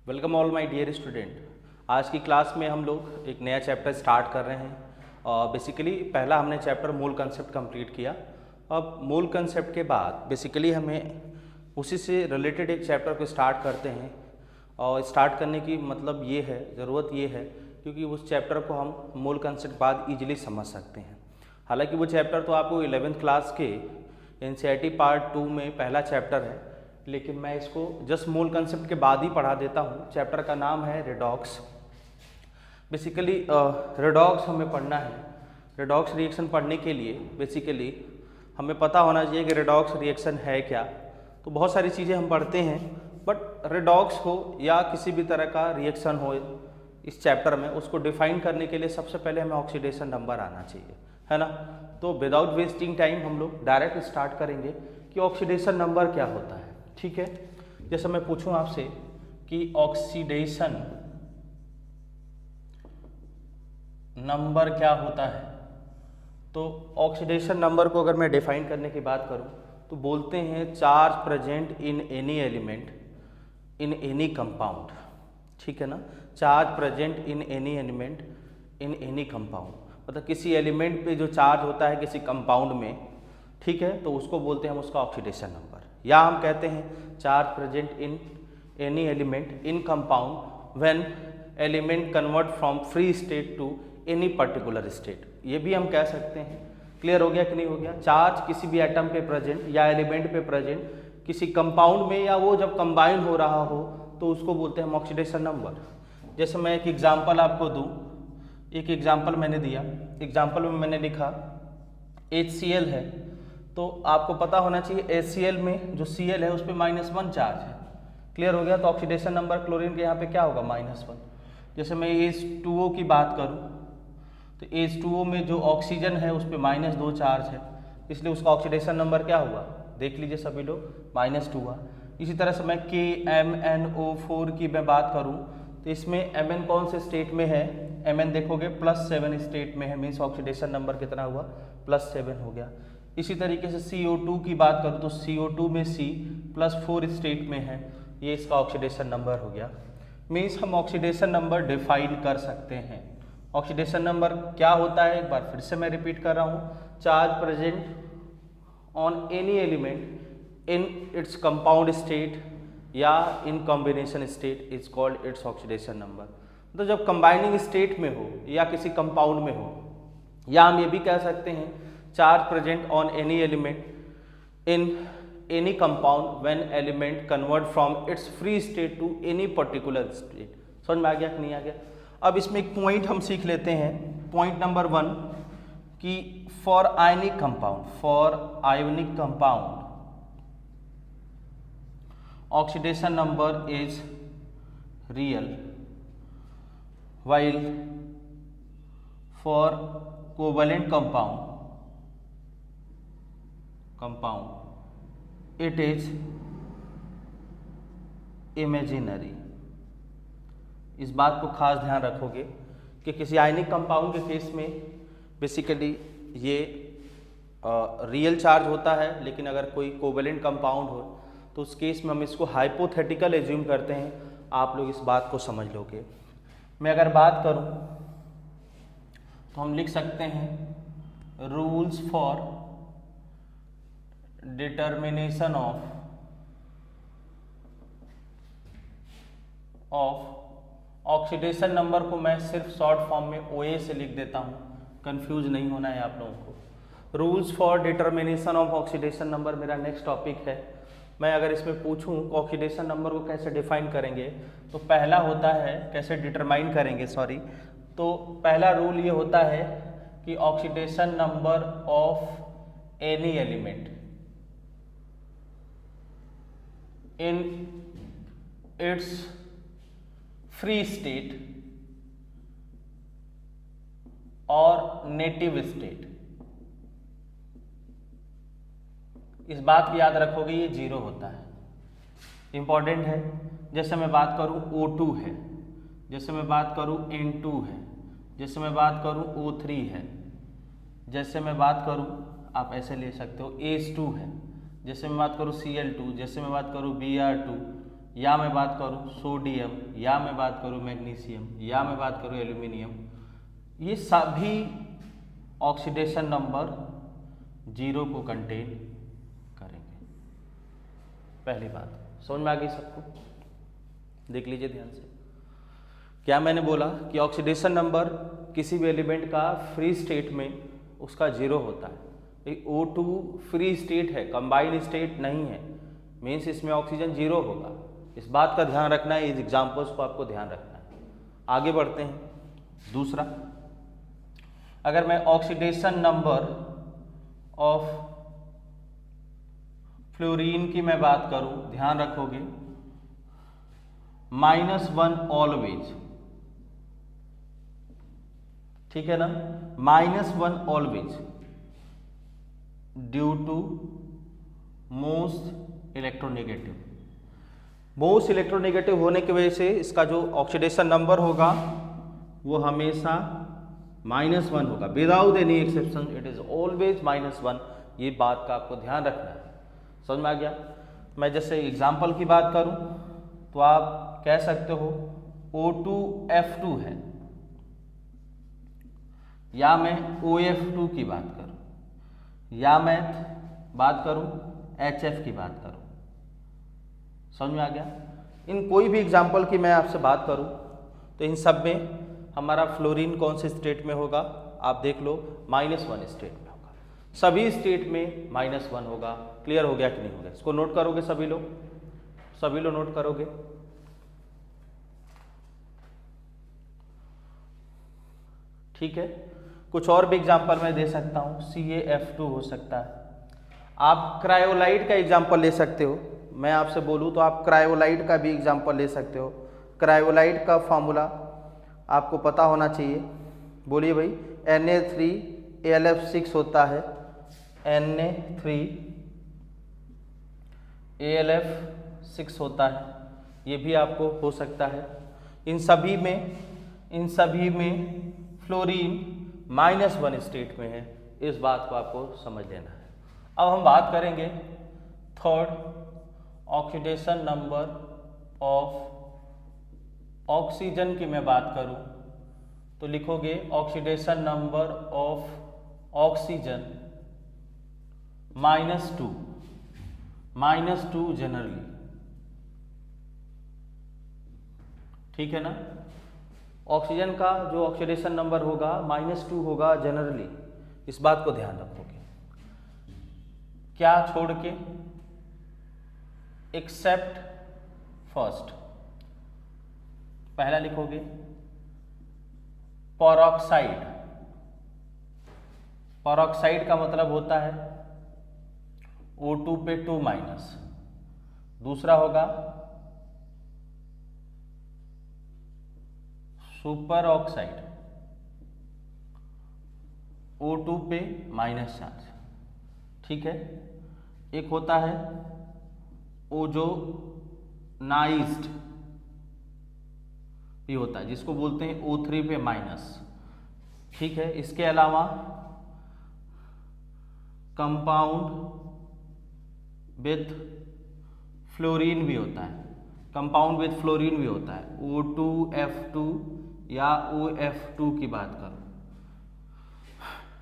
Welcome all my dear student. आज की class में हम लोग एक नया चैप्टर स्टार्ट कर रहे हैं। बेसिकली पहला हमने चैप्टर मूल कंसेप्ट कंप्लीट किया। अब मूल कंसेप्ट के बाद बेसिकली हमें उसी से रिलेटेड एक चैप्टर को स्टार्ट करते हैं। और स्टार्ट करने की मतलब ये है, ज़रूरत ये है क्योंकि उस चैप्टर को हम मूल कंसेप्ट बाद ईजिली समझ सकते हैं। हालांकि वो चैप्टर तो आपको 11th क्लास के NCERT पार्ट 2 में पहला चैप्टर है, लेकिन मैं इसको जस्ट मूल कंसेप्ट के बाद ही पढ़ा देता हूँ। चैप्टर का नाम है रेडॉक्स। बेसिकली रेडॉक्स हमें पढ़ना है। रेडॉक्स रिएक्शन पढ़ने के लिए बेसिकली हमें पता होना चाहिए कि रेडॉक्स रिएक्शन है क्या। तो बहुत सारी चीज़ें हम पढ़ते हैं, बट रेडॉक्स हो या किसी भी तरह का रिएक्शन हो इस चैप्टर में, उसको डिफाइन करने के लिए सबसे पहले हमें ऑक्सीडेशन नंबर आना चाहिए, है ना। तो विदाउट वेस्टिंग टाइम हम लोग डायरेक्ट स्टार्ट करेंगे कि ऑक्सीडेशन नंबर क्या होता है। ठीक है, जैसे मैं पूछूं आपसे कि ऑक्सीडेशन नंबर क्या होता है, तो ऑक्सीडेशन नंबर को अगर मैं डिफाइन करने की बात करूं तो बोलते हैं charge present in any element in any compound. ठीक है ना, charge present in any element in any compound, मतलब किसी एलिमेंट पे जो चार्ज होता है किसी कंपाउंड में, ठीक है, तो उसको बोलते हैं हम उसका ऑक्सीडेशन नंबर। या हम कहते हैं charge present in any element in compound when element convert from free state to any particular state, ये भी हम कह सकते हैं। क्लियर हो गया कि नहीं हो गया। चार्ज किसी भी एटम पे प्रेजेंट या एलिमेंट पे प्रेजेंट किसी कंपाउंड में, या वो जब कंबाइन हो रहा हो तो उसको बोलते हैं हम ऑक्सीडेशन नंबर। जैसे मैं एक एग्जांपल आपको दूं, एक एग्जांपल मैंने दिया, एग्जांपल में मैंने लिखा HCl है, तो आपको पता होना चाहिए HCl में जो Cl है उस पर -1 चार्ज है। क्लियर हो गया। तो ऑक्सीडेशन नंबर क्लोरीन के यहाँ पे क्या होगा, -1। जैसे मैं H2O की बात करूँ तो H2O में जो ऑक्सीजन है उस पर -2 चार्ज है, इसलिए उसका ऑक्सीडेशन नंबर क्या हुआ, देख लीजिए सभी लोग, -2 हुआ। इसी तरह से मैं KMnO4 की मैं बात करूँ तो इसमें Mn कौन से स्टेट में है, Mn देखोगे +7 स्टेट में है, मीन्स ऑक्सीडेशन नंबर कितना हुआ, +7 हो गया। इसी तरीके से CO2 की बात करूँ तो CO2 में C +4 स्टेट में है, ये इसका ऑक्सीडेशन नंबर हो गया। मीन्स हम ऑक्सीडेशन नंबर डिफाइन कर सकते हैं। ऑक्सीडेशन नंबर क्या होता है, एक बार फिर से मैं रिपीट कर रहा हूँ, charge present on any element in its compound state या in combination state is called its oxidation number. तो जब कंबाइनिंग स्टेट में हो या किसी कंपाउंड में हो, या हम ये भी कह सकते हैं charge present on any element in any compound when element convert from its free state to any particular state. समझ में आ गया कि नहीं आ गया। अब इसमें एक पॉइंट हम सीख लेते हैं, पॉइंट नंबर 1 कि for ionic compound oxidation number is real, while for covalent compound it is imaginary। इस बात को खास ध्यान रखोगे कि किसी आयनिक कंपाउंड के केस में बेसिकली ये रियल चार्ज होता है, लेकिन अगर कोई कोवेलेंट कंपाउंड हो तो उस केस में हम इसको हाइपोथेटिकल एज्यूम करते हैं। आप लोग इस बात को समझ लोगे। मैं अगर बात करूं तो हम लिख सकते हैं rules for determination of oxidation number को मैं सिर्फ शॉर्ट फॉर्म में OA से लिख देता हूं, कंफ्यूज नहीं होना है आप लोगों को। Rules for determination of oxidation number मेरा नेक्स्ट टॉपिक है। मैं अगर इसमें पूछूं ऑक्सीडेशन नंबर को कैसे डिफाइन करेंगे, तो पहला होता है कैसे डिटरमाइन करेंगे, तो पहला रूल ये होता है कि oxidation number of any element in it's free state और नेटिव स्टेट, इस बात की याद रखोगे ये 0 होता है, इंपॉर्टेंट है। जैसे मैं बात करूं O2 है, जैसे मैं बात करूं N2 है, जैसे मैं बात करूं O3 है, जैसे मैं बात करूं, आप ऐसे ले सकते हो H2 है, जैसे मैं बात करूँ Cl2, जैसे मैं बात करूँ Br2, या मैं बात करूं सोडियम, या मैं बात करूं मैग्नीशियम, या मैं बात करूं एल्यूमिनियम, ये सभी ऑक्सीडेशन नंबर 0 को कंटेन करेंगे। पहली बात समझ में आ गई सबको? देख लीजिए ध्यान से। क्या मैंने बोला कि ऑक्सीडेशन नंबर किसी भी एलिमेंट का फ्री स्टेट में उसका 0 होता है। O2 फ्री स्टेट है, कंबाइंड स्टेट नहीं है, मीन्स इसमें ऑक्सीजन 0 होगा। इस बात का ध्यान रखना है, इस एग्जाम्पल्स को आपको ध्यान रखना है। आगे बढ़ते हैं। दूसरा, अगर मैं ऑक्सीडेशन नंबर ऑफ फ्लोरीन की मैं बात करूं, ध्यान रखोगे -1 ऑलवेज, ठीक है ना, -1 always due to most electronegative. Most electronegative होने की वजह से इसका जो ऑक्सीडेशन नंबर होगा वो हमेशा -1 होगा, without any exception it is always -1। ये बात का आपको ध्यान रखना है। समझ में आ गया? मैं जैसे एग्जाम्पल की बात करूं तो आप कह सकते हो O2F2 है, या मैं OF2 की बात करूं, या मैं बात करूं HF की बात करूं। समझ में आ गया? इन कोई भी एग्जाम्पल की मैं आपसे बात करूं तो इन सब में हमारा फ्लोरीन कौन से स्टेट में होगा? आप देख लो, -1 स्टेट में होगा। सभी स्टेट में -1 होगा। क्लियर हो गया कि नहीं हो गया? इसको नोट करोगे सभी लोग? सभी लोग नोट करोगे? ठीक है। कुछ और भी एग्जाम्पल मैं दे सकता हूँ, CaF2 हो सकता है। आप क्रायोलाइट का एग्जाम्पल ले सकते हो। मैं आपसे बोलूँ तो आप क्रायोलाइट का भी एग्जाम्पल ले सकते हो। क्रायोलाइट का फॉर्मूला आपको पता होना चाहिए। बोलिए भाई, Na3AlF6 होता है, Na3AlF6 होता है, ये भी आपको हो सकता है। इन सभी में फ्लोरीन -1 स्टेट में है। इस बात को आपको समझ लेना है। अब हम बात करेंगे third, oxidation number of oxygen की मैं बात करूं तो लिखोगे oxidation number of oxygen -2 generally, ठीक है ना। ऑक्सीजन का जो ऑक्सीडेशन नंबर होगा -2 होगा जनरली। इस बात को ध्यान रखोगे। क्या छोड़ के? Accept first. पहला लिखोगे परऑक्साइड। परऑक्साइड का मतलब होता है O2 पे 2-। दूसरा होगा सुपर ऑक्साइड, O2 पे माइनस चार्ज, ठीक है। एक होता है ओजोनाइज्ड भी होता है, जिसको बोलते हैं O3 पे माइनस, ठीक है। इसके अलावा कंपाउंड विथ फ्लोरीन भी होता है। कंपाउंड विथ फ्लोरीन भी होता है, O2F2 या OF2 की बात करूं।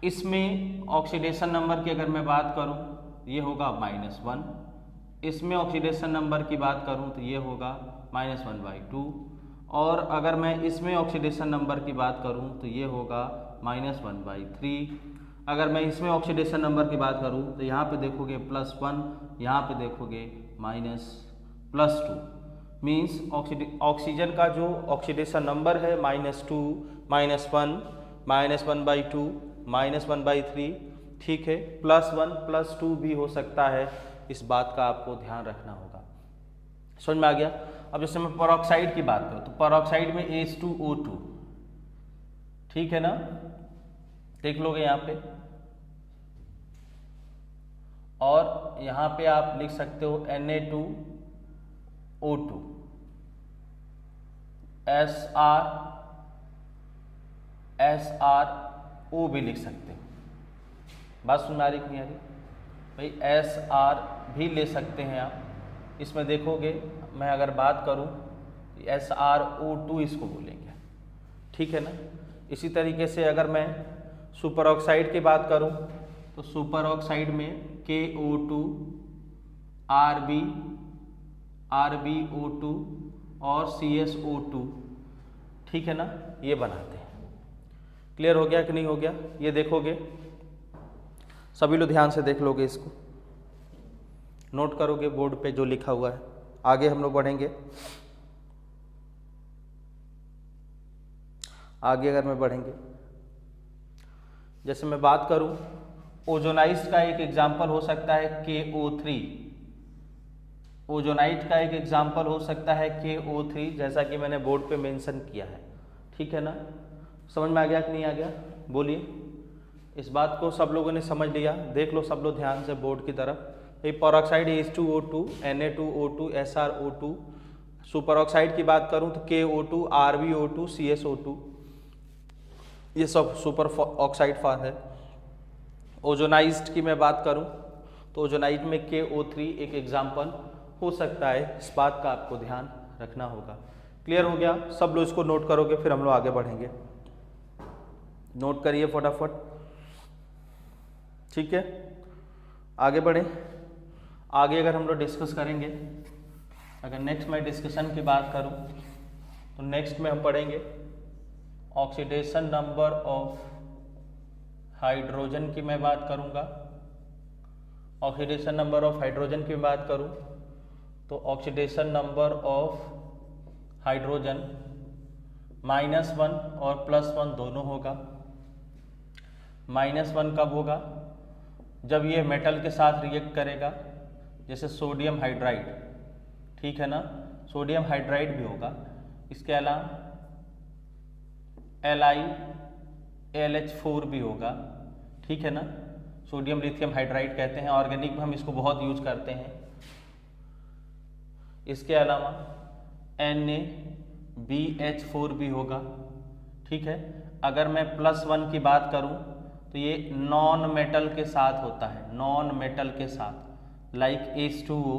इसमें ऑक्सीडेशन नंबर की अगर मैं बात करूं ये होगा -1। इसमें ऑक्सीडेशन नंबर की बात करूं तो ये होगा -1/2। और अगर मैं इसमें ऑक्सीडेशन नंबर की बात करूं तो ये होगा -1/3। अगर मैं इसमें ऑक्सीडेशन नंबर की बात करूं तो यहाँ पे देखोगे +1, यहाँ पे देखोगे -+2। मीन्स ऑक्सीजन का जो ऑक्सीडेशन नंबर है -2, -1, -1/2, -1/3, ठीक है। +1, +2 भी हो सकता है। इस बात का आपको ध्यान रखना होगा। समझ में आ गया? अब जैसे मैं परऑक्साइड की बात करूं तो परऑक्साइड में H2O2, ठीक है ना, देख लोगे यहाँ पे। और यहाँ पे आप लिख सकते हो Na2O2, SrO भी लिख सकते हो। बात सुन में आ रही नहीं आ रही भाई? SR भी ले सकते हैं आप। इसमें देखोगे मैं अगर बात करूं SrO2 इसको बोलेंगे, ठीक है ना। इसी तरीके से अगर मैं सुपर ऑक्साइड की बात करूं तो सुपर ऑक्साइड में KO2 RbO2 और CSO2, ठीक है ना, ये बनाते हैं। क्लियर हो गया कि नहीं हो गया? ये देखोगे, सभी लोग ध्यान से देख लोगे, इसको नोट करोगे बोर्ड पे जो लिखा हुआ है। आगे हम लोग बढ़ेंगे। आगे अगर मैं बढ़ेंगे, जैसे मैं बात करूं ओजोनाइट का एक एग्जाम्पल हो सकता है KO3, ओजोनाइट का एक एग्जाम्पल हो सकता है KO3, जैसा कि मैंने बोर्ड पे मेंशन किया है, ठीक है ना। समझ में आ गया कि नहीं आ गया? बोलिए, इस बात को सब लोगों ने समझ लिया? देख लो सब लोग ध्यान से बोर्ड की तरफ। Peroxide H2O2, Na2O2, SrO2। Super oxide की बात करूं तो KO2, RbO2, CSO2, ये सब सुपर ऑक्साइड फॉर्म है। ओजोनाइज्ड की मैं बात करूं तो ओजोनाइट में KO3 एक एग्जाम्पल हो सकता है। इस बात का आपको ध्यान रखना होगा। क्लियर हो गया? सब लोग इसको नोट करोगे, फिर हम लोग आगे बढ़ेंगे। नोट करिए फटाफट, ठीक है। आगे बढ़े। आगे अगर हम लोग डिस्कस करेंगे, अगर नेक्स्ट मैं डिस्कशन की बात करूं तो नेक्स्ट में हम पढ़ेंगे ऑक्सीडेशन नंबर ऑफ हाइड्रोजन की मैं बात करूंगा। ऑक्सीडेशन नंबर ऑफ हाइड्रोजन की बात करूं तो ऑक्सीडेशन नंबर ऑफ हाइड्रोजन -1 और +1 दोनों होगा। -1 कब होगा? जब ये मेटल के साथ रिएक्ट करेगा, जैसे सोडियम हाइड्राइड, ठीक है ना, सोडियम हाइड्राइड भी होगा। इसके अलावा LiAlH4 भी होगा, ठीक है ना, सोडियम लिथियम हाइड्राइड कहते हैं, ऑर्गेनिक में हम इसको बहुत यूज करते हैं। इसके अलावा NaBH4 भी होगा, ठीक है। अगर मैं +1 की बात करूं तो ये नॉन मेटल के साथ होता है, नॉन मेटल के साथ, लाइक H2O,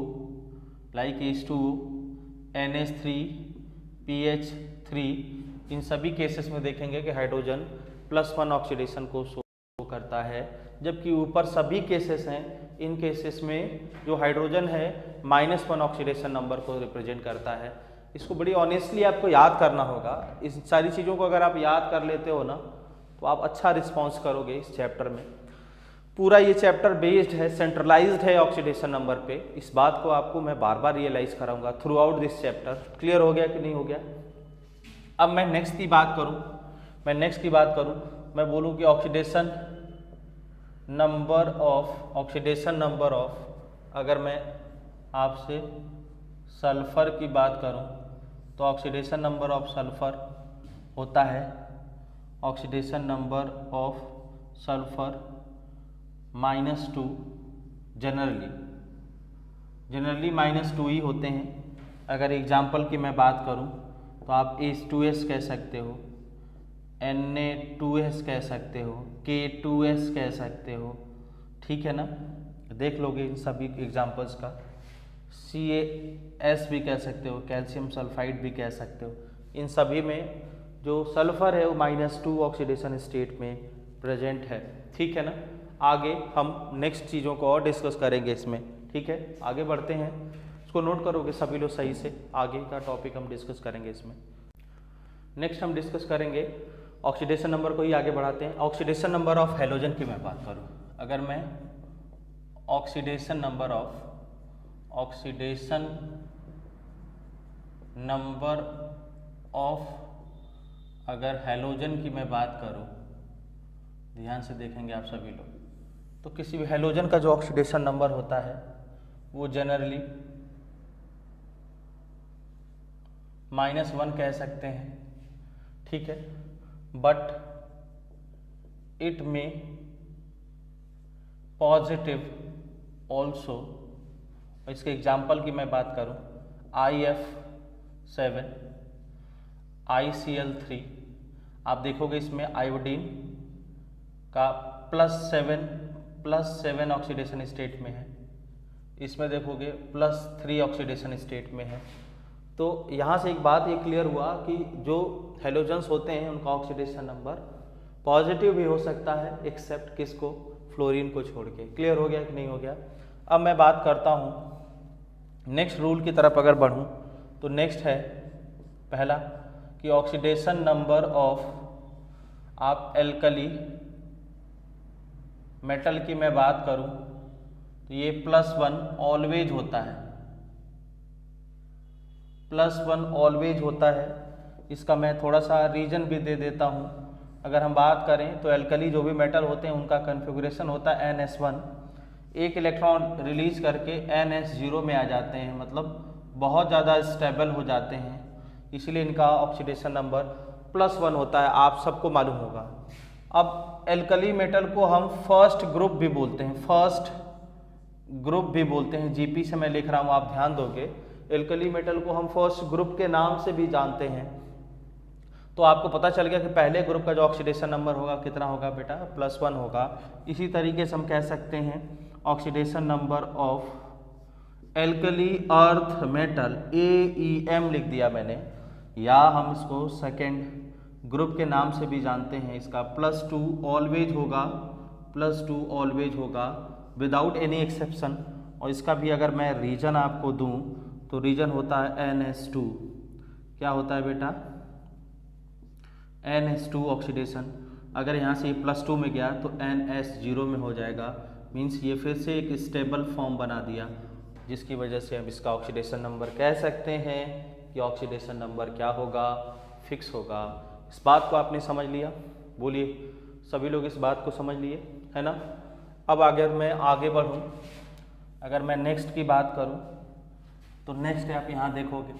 NH3, PH3। इन सभी केसेस में देखेंगे कि हाइड्रोजन +1 ऑक्सीडेशन को शो करता है, जबकि ऊपर सभी केसेस हैं, इन केसेस में जो हाइड्रोजन है -1 ऑक्सीडेशन नंबर को रिप्रेजेंट करता है। इसको बड़ी ऑनेस्टली आपको याद करना होगा। इस सारी चीज़ों को अगर आप याद कर लेते हो ना तो आप अच्छा रिस्पॉन्स करोगे इस चैप्टर में। पूरा ये चैप्टर बेस्ड है, सेंट्रलाइज्ड है ऑक्सीडेशन नंबर पे। इस बात को आपको मैं बार बार रियलाइज कराऊंगा through out this chapter. Clear हो गया कि नहीं हो गया? अब मैं नेक्स्ट की बात करूं, मैं बोलूं कि ऑक्सीडेशन नंबर ऑफ, अगर मैं आपसे सल्फर की बात करूं तो ऑक्सीडेशन नंबर ऑफ सल्फर होता है, oxidation number of sulphur -2, generally -2 ही होते हैं। अगर एग्जाम्पल की मैं बात करूं तो आप H2S कह सकते हो, Na2S कह सकते हो, K2S कह सकते हो, ठीक है ना। देख लोगे इन सभी एग्जाम्पल्स का। CaS भी कह सकते हो, कैल्शियम सल्फाइड भी कह सकते हो। इन सभी में जो सल्फर है वो -2 ऑक्सीडेशन स्टेट में प्रेजेंट है, ठीक है ना। आगे हम नेक्स्ट चीज़ों को और डिस्कस करेंगे इसमें, ठीक है। आगे बढ़ते हैं, इसको नोट करोगे सभी लोग सही से। आगे का टॉपिक हम डिस्कस करेंगे इसमें। नेक्स्ट हम डिस्कस करेंगे ऑक्सीडेशन नंबर को ही आगे बढ़ाते हैं। ऑक्सीडेशन नंबर ऑफ हैलोजन की मैं बात करूं, अगर मैं ऑक्सीडेशन नंबर ऑफ अगर हैलोजन की मैं बात करूं, ध्यान से देखेंगे आप सभी लोग, तो किसी भी हैलोजन का जो ऑक्सीडेशन नंबर होता है वो जनरली -1 कह सकते हैं, ठीक है। बट इट में पॉजिटिव ऑल्सो। इसके एग्जाम्पल की मैं बात करूं, IF7, ICl3। आप देखोगे इसमें आयोडीन का +7 ऑक्सीडेशन स्टेट में है, इसमें देखोगे +3 ऑक्सीडेशन स्टेट में है। तो यहाँ से एक बात ये क्लियर हुआ कि जो हेलोजन्स होते हैं उनका ऑक्सीडेशन नंबर पॉजिटिव भी हो सकता है, एक्सेप्ट किसको, फ्लोरीन को छोड़ के। क्लियर हो गया कि नहीं हो गया? अब मैं बात करता हूँ नेक्स्ट रूल की तरफ अगर बढ़ूँ तो नेक्स्ट है पहला कि ऑक्सीडेशन नंबर ऑफ, आप एल्कली मेटल की मैं बात करूँ तो ये +1 ऑलवेज होता है, +1 ऑलवेज होता है। इसका मैं थोड़ा सा रीजन भी दे देता हूँ। अगर हम बात करें तो एल्कली जो भी मेटल होते हैं उनका कन्फिगुरेशन होता है NS1, एक इलेक्ट्रॉन रिलीज करके NS0 में आ जाते हैं, मतलब बहुत ज़्यादा स्टेबल हो जाते हैं, इसलिए इनका ऑक्सीडेशन नंबर +1 होता है, आप सबको मालूम होगा। अब एल्कली मेटल को हम फर्स्ट ग्रुप भी बोलते हैं, फर्स्ट ग्रुप भी बोलते हैं, GP से मैं लिख रहा हूँ आप ध्यान दोगे। एल्कली मेटल को हम फर्स्ट ग्रुप के नाम से भी जानते हैं। तो आपको पता चल गया कि पहले ग्रुप का जो ऑक्सीडेशन नंबर होगा कितना होगा बेटा, +1 होगा। इसी तरीके से हम कह सकते हैं oxidation number of alkali earth metal, AEM लिख दिया मैंने, या हम इसको सेकेंड ग्रुप के नाम से भी जानते हैं। इसका +2 ऑलवेज होगा, +2 ऑलवेज होगा विदाउट एनी एक्सेप्शन। और इसका भी अगर मैं रीजन आपको दूं तो रीजन होता है NS2। क्या होता है बेटा? NS2 oxidation. अगर यहाँ से +2 में गया तो NS0 में हो जाएगा, मीन्स ये फिर से एक स्टेबल फॉर्म बना दिया, जिसकी वजह से हम इसका ऑक्सीडेशन नंबर कह सकते हैं कि ऑक्सीडेशन नंबर क्या होगा, फिक्स होगा। इस बात को आपने समझ लिया? बोलिए, सभी लोग इस बात को समझ लिए, है ना? अब अगर मैं आगे बढ़ूँ, अगर मैं नेक्स्ट की बात करूँ तो नेक्स्ट आप यहाँ देखोगे,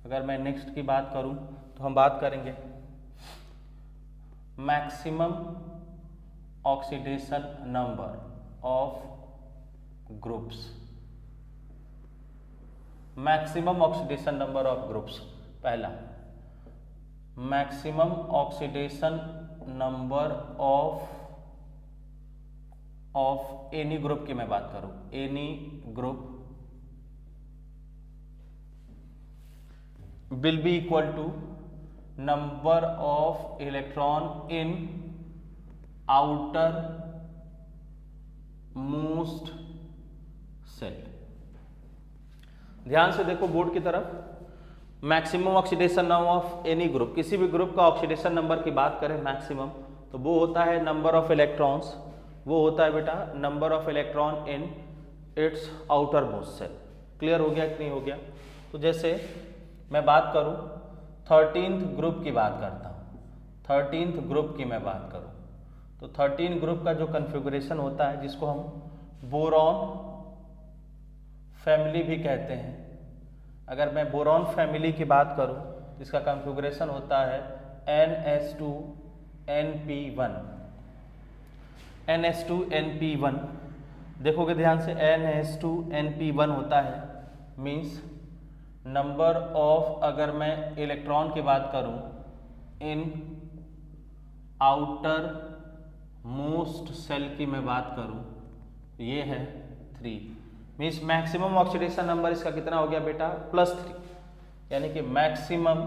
अगर मैं नेक्स्ट की बात करूँ तो हम बात करेंगे maximum oxidation number of groups. Maximum oxidation number of groups, पहला maximum oxidation number of any group की मैं बात करूं, any group will be equal to number of electron in outer most cell. ध्यान से देखो बोर्ड की तरफ। Maximum oxidation number of any group, किसी भी ग्रुप का ऑक्सीडेशन नंबर की बात करें मैक्सिमम, तो वो होता है नंबर ऑफ इलेक्ट्रॉन्स, वो होता है बेटा number of electron in its outer most shell. Clear हो गया कि नहीं हो गया? तो जैसे मैं बात करूं 13th ग्रुप की बात करता हूं, 13th ग्रुप की मैं बात करूं तो 13 ग्रुप का जो कन्फिगुरेशन होता है, जिसको हम बोरॉन फैमिली भी कहते हैं। अगर मैं बोरॉन फैमिली की बात करूं तो इसका कन्फिगुरेशन होता है NS2NP1, NS2NP1। देखोगे ध्यान से, NS2NP1 होता है, मीन्स नंबर ऑफ, अगर मैं इलेक्ट्रॉन की बात करूं इन आउटर मोस्ट सेल की मैं बात करूं, ये है 3, मीन्स मैक्सिमम ऑक्सीडेशन नंबर इसका कितना हो गया बेटा, +3। यानी कि मैक्सिमम,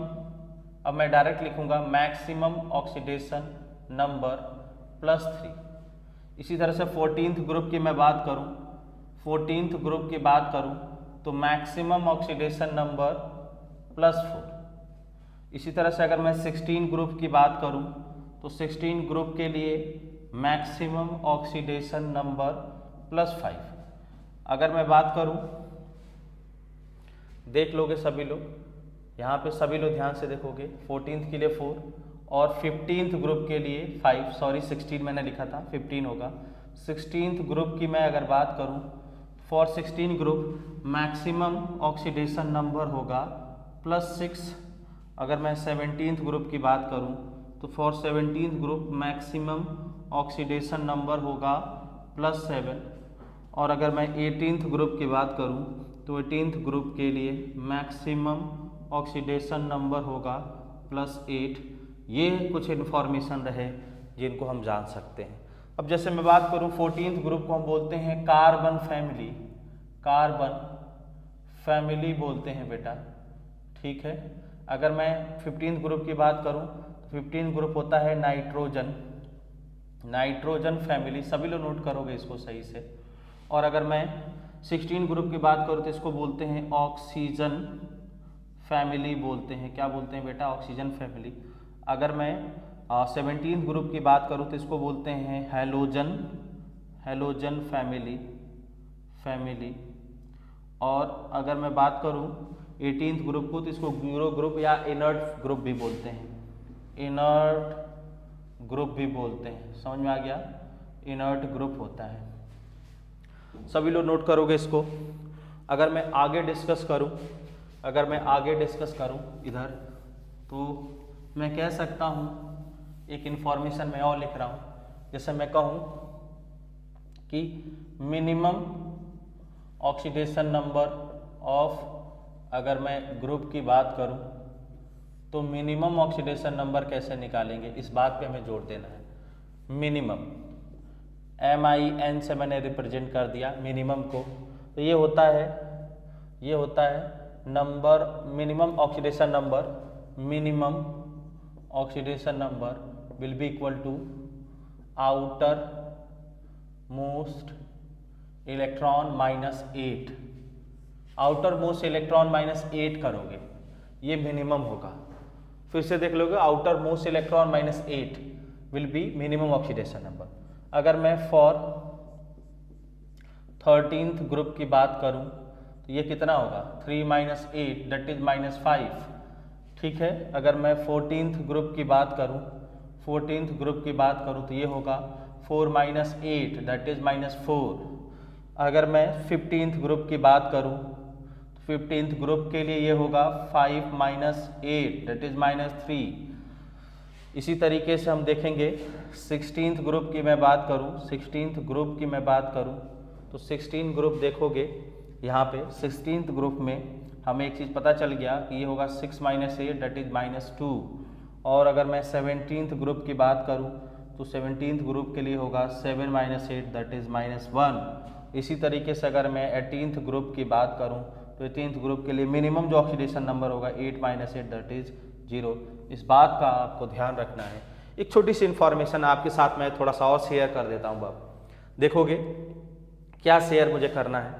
अब मैं डायरेक्ट लिखूंगा मैक्सिमम ऑक्सीडेशन नंबर +3। इसी तरह से 14th ग्रुप की मैं बात करूं, 14th ग्रुप की बात करूं तो मैक्सिमम ऑक्सीडेशन नंबर +4। इसी तरह से अगर मैं 16 ग्रुप की बात करूं तो 16 ग्रुप के लिए मैक्सिमम ऑक्सीडेशन नंबर +5। अगर मैं बात करूं, देख लोगे सभी लोग, यहाँ पे सभी लोग ध्यान से देखोगे, 14th के लिए 4 और 15th ग्रुप के लिए 5, सॉरी 16 मैंने लिखा था, 15 होगा। 16th ग्रुप की मैं अगर बात करूं, for 16 group maximum oxidation number होगा +6। अगर मैं 17th ग्रुप की बात करूं तो for 17th group maximum oxidation number होगा +7। और अगर मैं 18th ग्रुप की बात करूं तो 18th ग्रुप के लिए मैक्सिमम ऑक्सीडेशन नंबर होगा +8। ये कुछ इन्फॉर्मेशन रहे जिनको हम जान सकते हैं। अब जैसे मैं बात करूं 14th ग्रुप को हम बोलते हैं कार्बन फैमिली, कार्बन फैमिली बोलते हैं बेटा। ठीक है। अगर मैं 15th ग्रुप की बात करूं तो 15th ग्रुप होता है नाइट्रोजन, नाइट्रोजन फैमिली, सभी लोग नोट करोगे इसको सही से। और अगर मैं 16 ग्रुप की बात करूँ तो इसको बोलते हैं ऑक्सीजन फैमिली बोलते हैं। क्या बोलते हैं बेटा? Oxygen family. अगर मैं 17th ग्रुप की बात करूँ तो इसको बोलते हैं हैलोजन, हैलोजन फैमिली। और अगर मैं बात करूँ 18th ग्रुप को तो इसको न्यूरो ग्रुप या इनर्ट ग्रुप भी बोलते हैं, इनर्ट ग्रुप भी बोलते हैं। समझ में आ गया? इनर्ट ग्रुप होता है। सभी लोग नोट करोगे इसको। अगर मैं आगे डिस्कस करूं, इधर, तो मैं कह सकता हूं, एक इंफॉर्मेशन मैं और लिख रहा हूं, जैसे मैं कहूं कि मिनिमम ऑक्सीडेशन नंबर ऑफ, अगर मैं ग्रुप की बात करूं तो मिनिमम ऑक्सीडेशन नंबर कैसे निकालेंगे, इस बात पे हमें जोर देना है। मिनिमम MIN से मैंने रिप्रेजेंट कर दिया मिनिमम को, तो ये होता है number, minimum oxidation number will be equal to outer most electron minus 8। Outer most electron minus 8 करोगे, ये मिनिमम होगा। फिर से देख लोगे, outer most electron minus 8 will be minimum oxidation number. अगर मैं फॉर 13th ग्रुप की बात करूं तो ये कितना होगा? 3 माइनस 8 दैट इज माइनस 5। ठीक है। अगर मैं 14th ग्रुप की बात करूं तो ये होगा 4 माइनस 8 दैट इज माइनस 4। अगर मैं 15th ग्रुप की बात करूं तो 15th ग्रुप के लिए ये होगा 5 माइनस 8 दैट इज माइनस 3। इसी तरीके से हम देखेंगे 16th ग्रुप की मैं बात करूं तो 16 ग्रुप देखोगे, यहाँ पे 16th ग्रुप में हमें एक चीज़ पता चल गया कि ये होगा 6 माइनस 8 दैट इज माइनस 2। और अगर मैं 17th ग्रुप की बात करूं तो 17th ग्रुप के लिए होगा 7 माइनस 8 दैट इज माइनस 1। इसी तरीके से अगर मैं 18th ग्रुप की बात करूं तो 18th ग्रुप के लिए मिनिमम जो ऑक्सीडेशन नंबर होगा 8 माइनस 8 दैट इज 0। इस बात का आपको ध्यान रखना है। एक छोटी सी इन्फॉर्मेशन आपके साथ मैं थोड़ा सा और शेयर कर देता हूँ। अब देखोगे क्या शेयर मुझे करना है।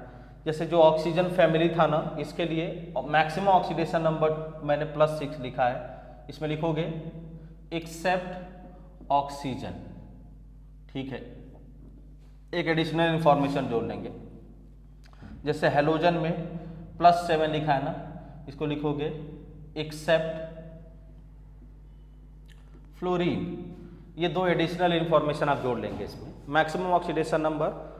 जैसे जो ऑक्सीजन फैमिली था ना, इसके लिए मैक्सिमम ऑक्सीडेशन नंबर मैंने +6 लिखा है। इसमें लिखोगे एक्सेप्ट ऑक्सीजन। ठीक है। एक एडिशनल इंफॉर्मेशन जोड़ लेंगे, जैसे हेलोजन में +7 लिखा है ना, इसको लिखोगे एक्सेप्ट फ्लोरीन। ये दो एडिशनल इंफॉर्मेशन आप जोड़ लेंगे इसमें। मैक्सिमम ऑक्सीडेशन नंबर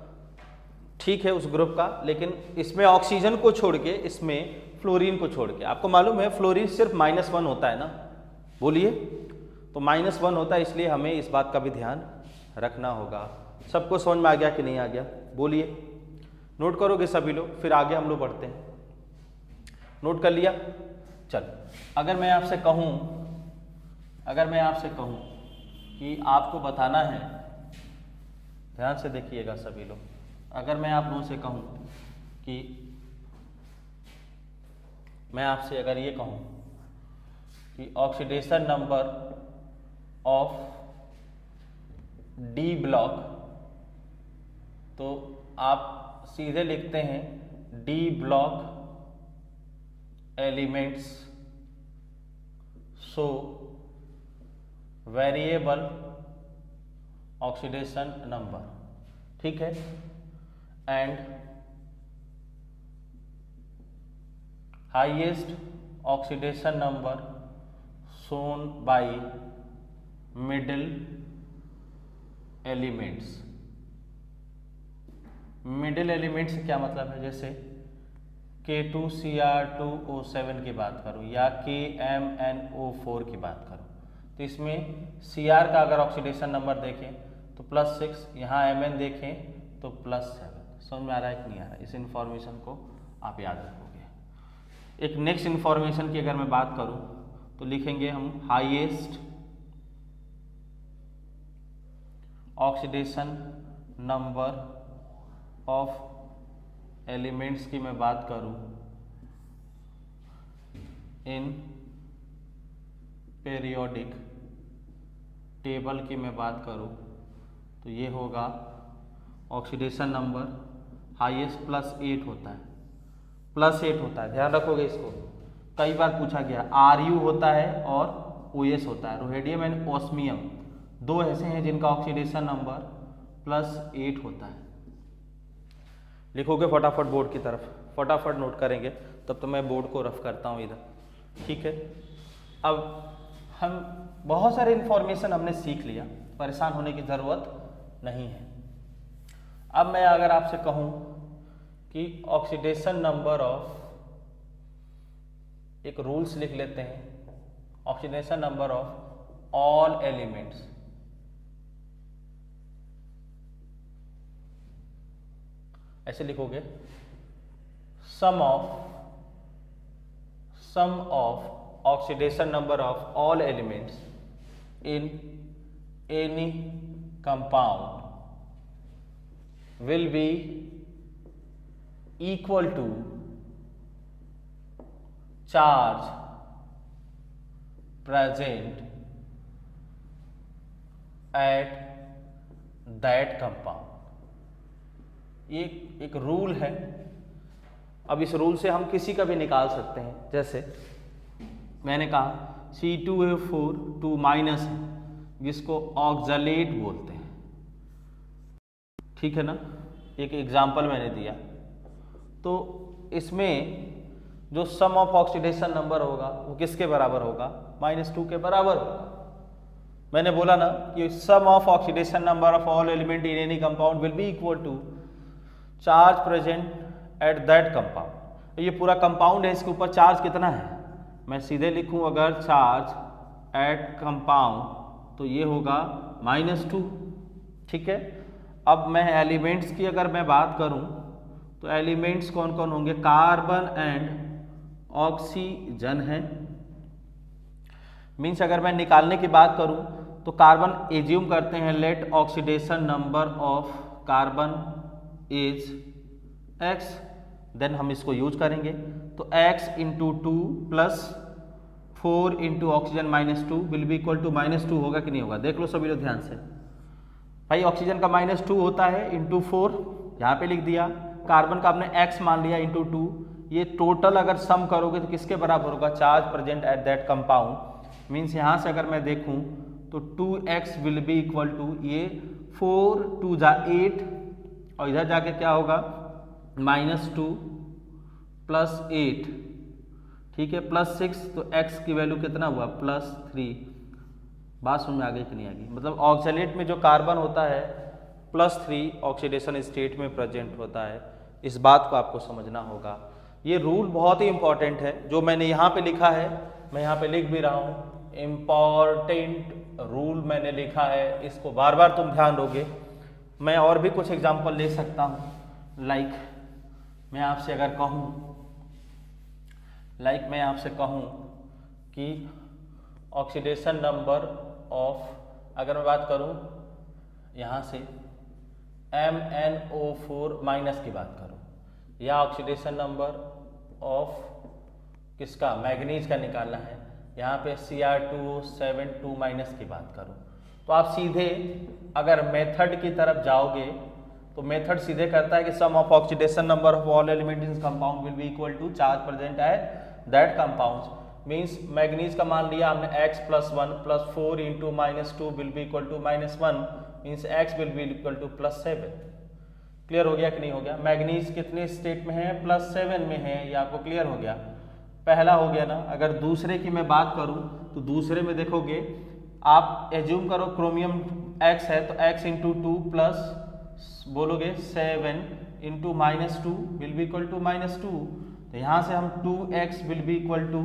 ठीक है उस ग्रुप का, लेकिन इसमें ऑक्सीजन को छोड़ के, इसमें फ्लोरीन को छोड़ के, आपको मालूम है फ्लोरीन सिर्फ -1 होता है ना, बोलिए, तो -1 होता है, इसलिए हमें इस बात का भी ध्यान रखना होगा। सबको समझ में आ गया कि नहीं आ गया? बोलिए, नोट करोगे सभी लोग, फिर आगे हम लोग बढ़ते हैं। नोट कर लिया? चल, अगर मैं आपसे कहूं कि आपको बताना है, ध्यान से देखिएगा सभी लोग, अगर मैं आप लोगों से कहूं कि मैं आपसे अगर ये कहूं कि oxidation number of D block, तो आप सीधे लिखते हैं D block elements show variable oxidation number. ठीक है। And highest oxidation number shown by middle elements. Middle element से क्या मतलब है? जैसे K2Cr2O7 की बात करूँ या KMnO4 की बात करूँ, तो इसमें Cr का अगर ऑक्सीडेशन नंबर देखें तो +6, यहाँ Mn देखें तो +7। समझ में आ रहा है कि नहीं आ रहा है? इस इंफॉर्मेशन को आप याद रखोगे। एक नेक्स्ट इंफॉर्मेशन की अगर मैं बात करूँ तो लिखेंगे हम highest oxidation number of elements की मैं बात करूं इन पीरियोडिक टेबल की मैं बात करूं तो ये होगा ऑक्सीडेशन नंबर हाईएस्ट +8 होता है, +8 होता है, ध्यान रखोगे इसको, कई बार पूछा गया। Ru होता है और OS होता है, रोहेडियम एंड ओस्मियम, दो ऐसे हैं जिनका ऑक्सीडेशन नंबर +8 होता है। लिखोगे फटाफट बोर्ड की तरफ, फटाफट नोट करेंगे, तब तो मैं बोर्ड को रफ करता हूँ इधर, ठीक है। अब हम बहुत सारे इन्फॉर्मेशन हमने सीख लिया, परेशान होने की ज़रूरत नहीं है। अब मैं अगर आपसे कहूँ कि ऑक्सीडेशन नंबर ऑफ, एक रूल्स लिख लेते हैं, oxidation number of all elements, ऐसे लिखोगे, sum of oxidation number of all elements in any compound will be equal to charge present at that compound। ये एक रूल है। अब इस रूल से हम किसी का भी निकाल सकते हैं, जैसे मैंने कहा C2H4 2- है, जिसको ऑक्सलेट बोलते हैं, ठीक है ना, एक एग्जाम्पल मैंने दिया। तो इसमें जो सम ऑफ ऑक्सीडेशन नंबर होगा वो किसके बराबर होगा, -2 के बराबर होगा। मैंने बोला ना कि sum of oxidation number of all element in any compound will be equal to charge present at that compound. ये पूरा कंपाउंड है, इसके ऊपर चार्ज कितना है, मैं सीधे लिखूं अगर चार्ज एट कंपाउंड तो ये होगा -2, ठीक है। अब मैं एलिमेंट्स की अगर मैं बात करूं तो एलिमेंट्स कौन कौन होंगे, कार्बन एंड ऑक्सीजन है। मीन्स अगर मैं निकालने की बात करूं तो कार्बन एज्यूम करते हैं, let oxidation number of carbon is x, then हम इसको यूज करेंगे तो x × 2 + 4 × oxygen -2 will be equal to -2 होगा कि नहीं होगा, देख लो सभी लोग ध्यान से। भाई ऑक्सीजन का -2 होता है, × 4 यहाँ पे लिख दिया, कार्बन का आपने x मान लिया × 2, ये टोटल अगर सम करोगे तो किसके बराबर होगा, charge present at that compound. Means यहाँ से अगर मैं देखूँ तो 2x will be equal to, ये 4 2 जा 8 और इधर जाके क्या होगा -2 + 8, ठीक है, +6, तो x की वैल्यू कितना हुआ +3। बात समझ में आ गई कि नहीं आ गई, मतलब ऑक्सलेट में जो कार्बन होता है +3 ऑक्सीडेशन स्टेट में प्रेजेंट होता है, इस बात को आपको समझना होगा। ये रूल बहुत ही इंपॉर्टेंट है, जो मैंने यहाँ पे लिखा है, मैं यहाँ पे लिख भी रहा हूँ, इम्पॉर्टेंट रूल मैंने लिखा है, इसको बार बार तुम ध्यान दोगे। मैं और भी कुछ एग्जाम्पल ले सकता हूँ, लाइक मैं आपसे अगर कहूँ कि ऑक्सीडेशन नंबर ऑफ, अगर मैं बात करूँ यहाँ से MnO4- की बात करूँ, या ऑक्सीडेशन नंबर ऑफ किसका, मैग्नीज का निकालना है, यहाँ पे Cr2O7 की बात करूँ, तो आप सीधे अगर मेथड की तरफ जाओगे तो मेथड सीधे करता है कि sum of oxidation number of all element in compound will be equal to charge present at that compound. Means manganese का मान लिया हमने x + 1 + 4 × -2 will be equal to -1, means x will be equal to +7। Clear हो गया कि नहीं हो गया। मैग्नीज कितने स्टेट में है, +7 में है, ये आपको क्लियर हो गया। पहला हो गया ना। अगर दूसरे की मैं बात करूं तो दूसरे में देखोगे, आप एज्यूम करो क्रोमियम x है तो x × 2 प्लस बोलोगे 7 × -2 विल बी इक्वल टू -2, तो यहाँ से हम 2x will be equal to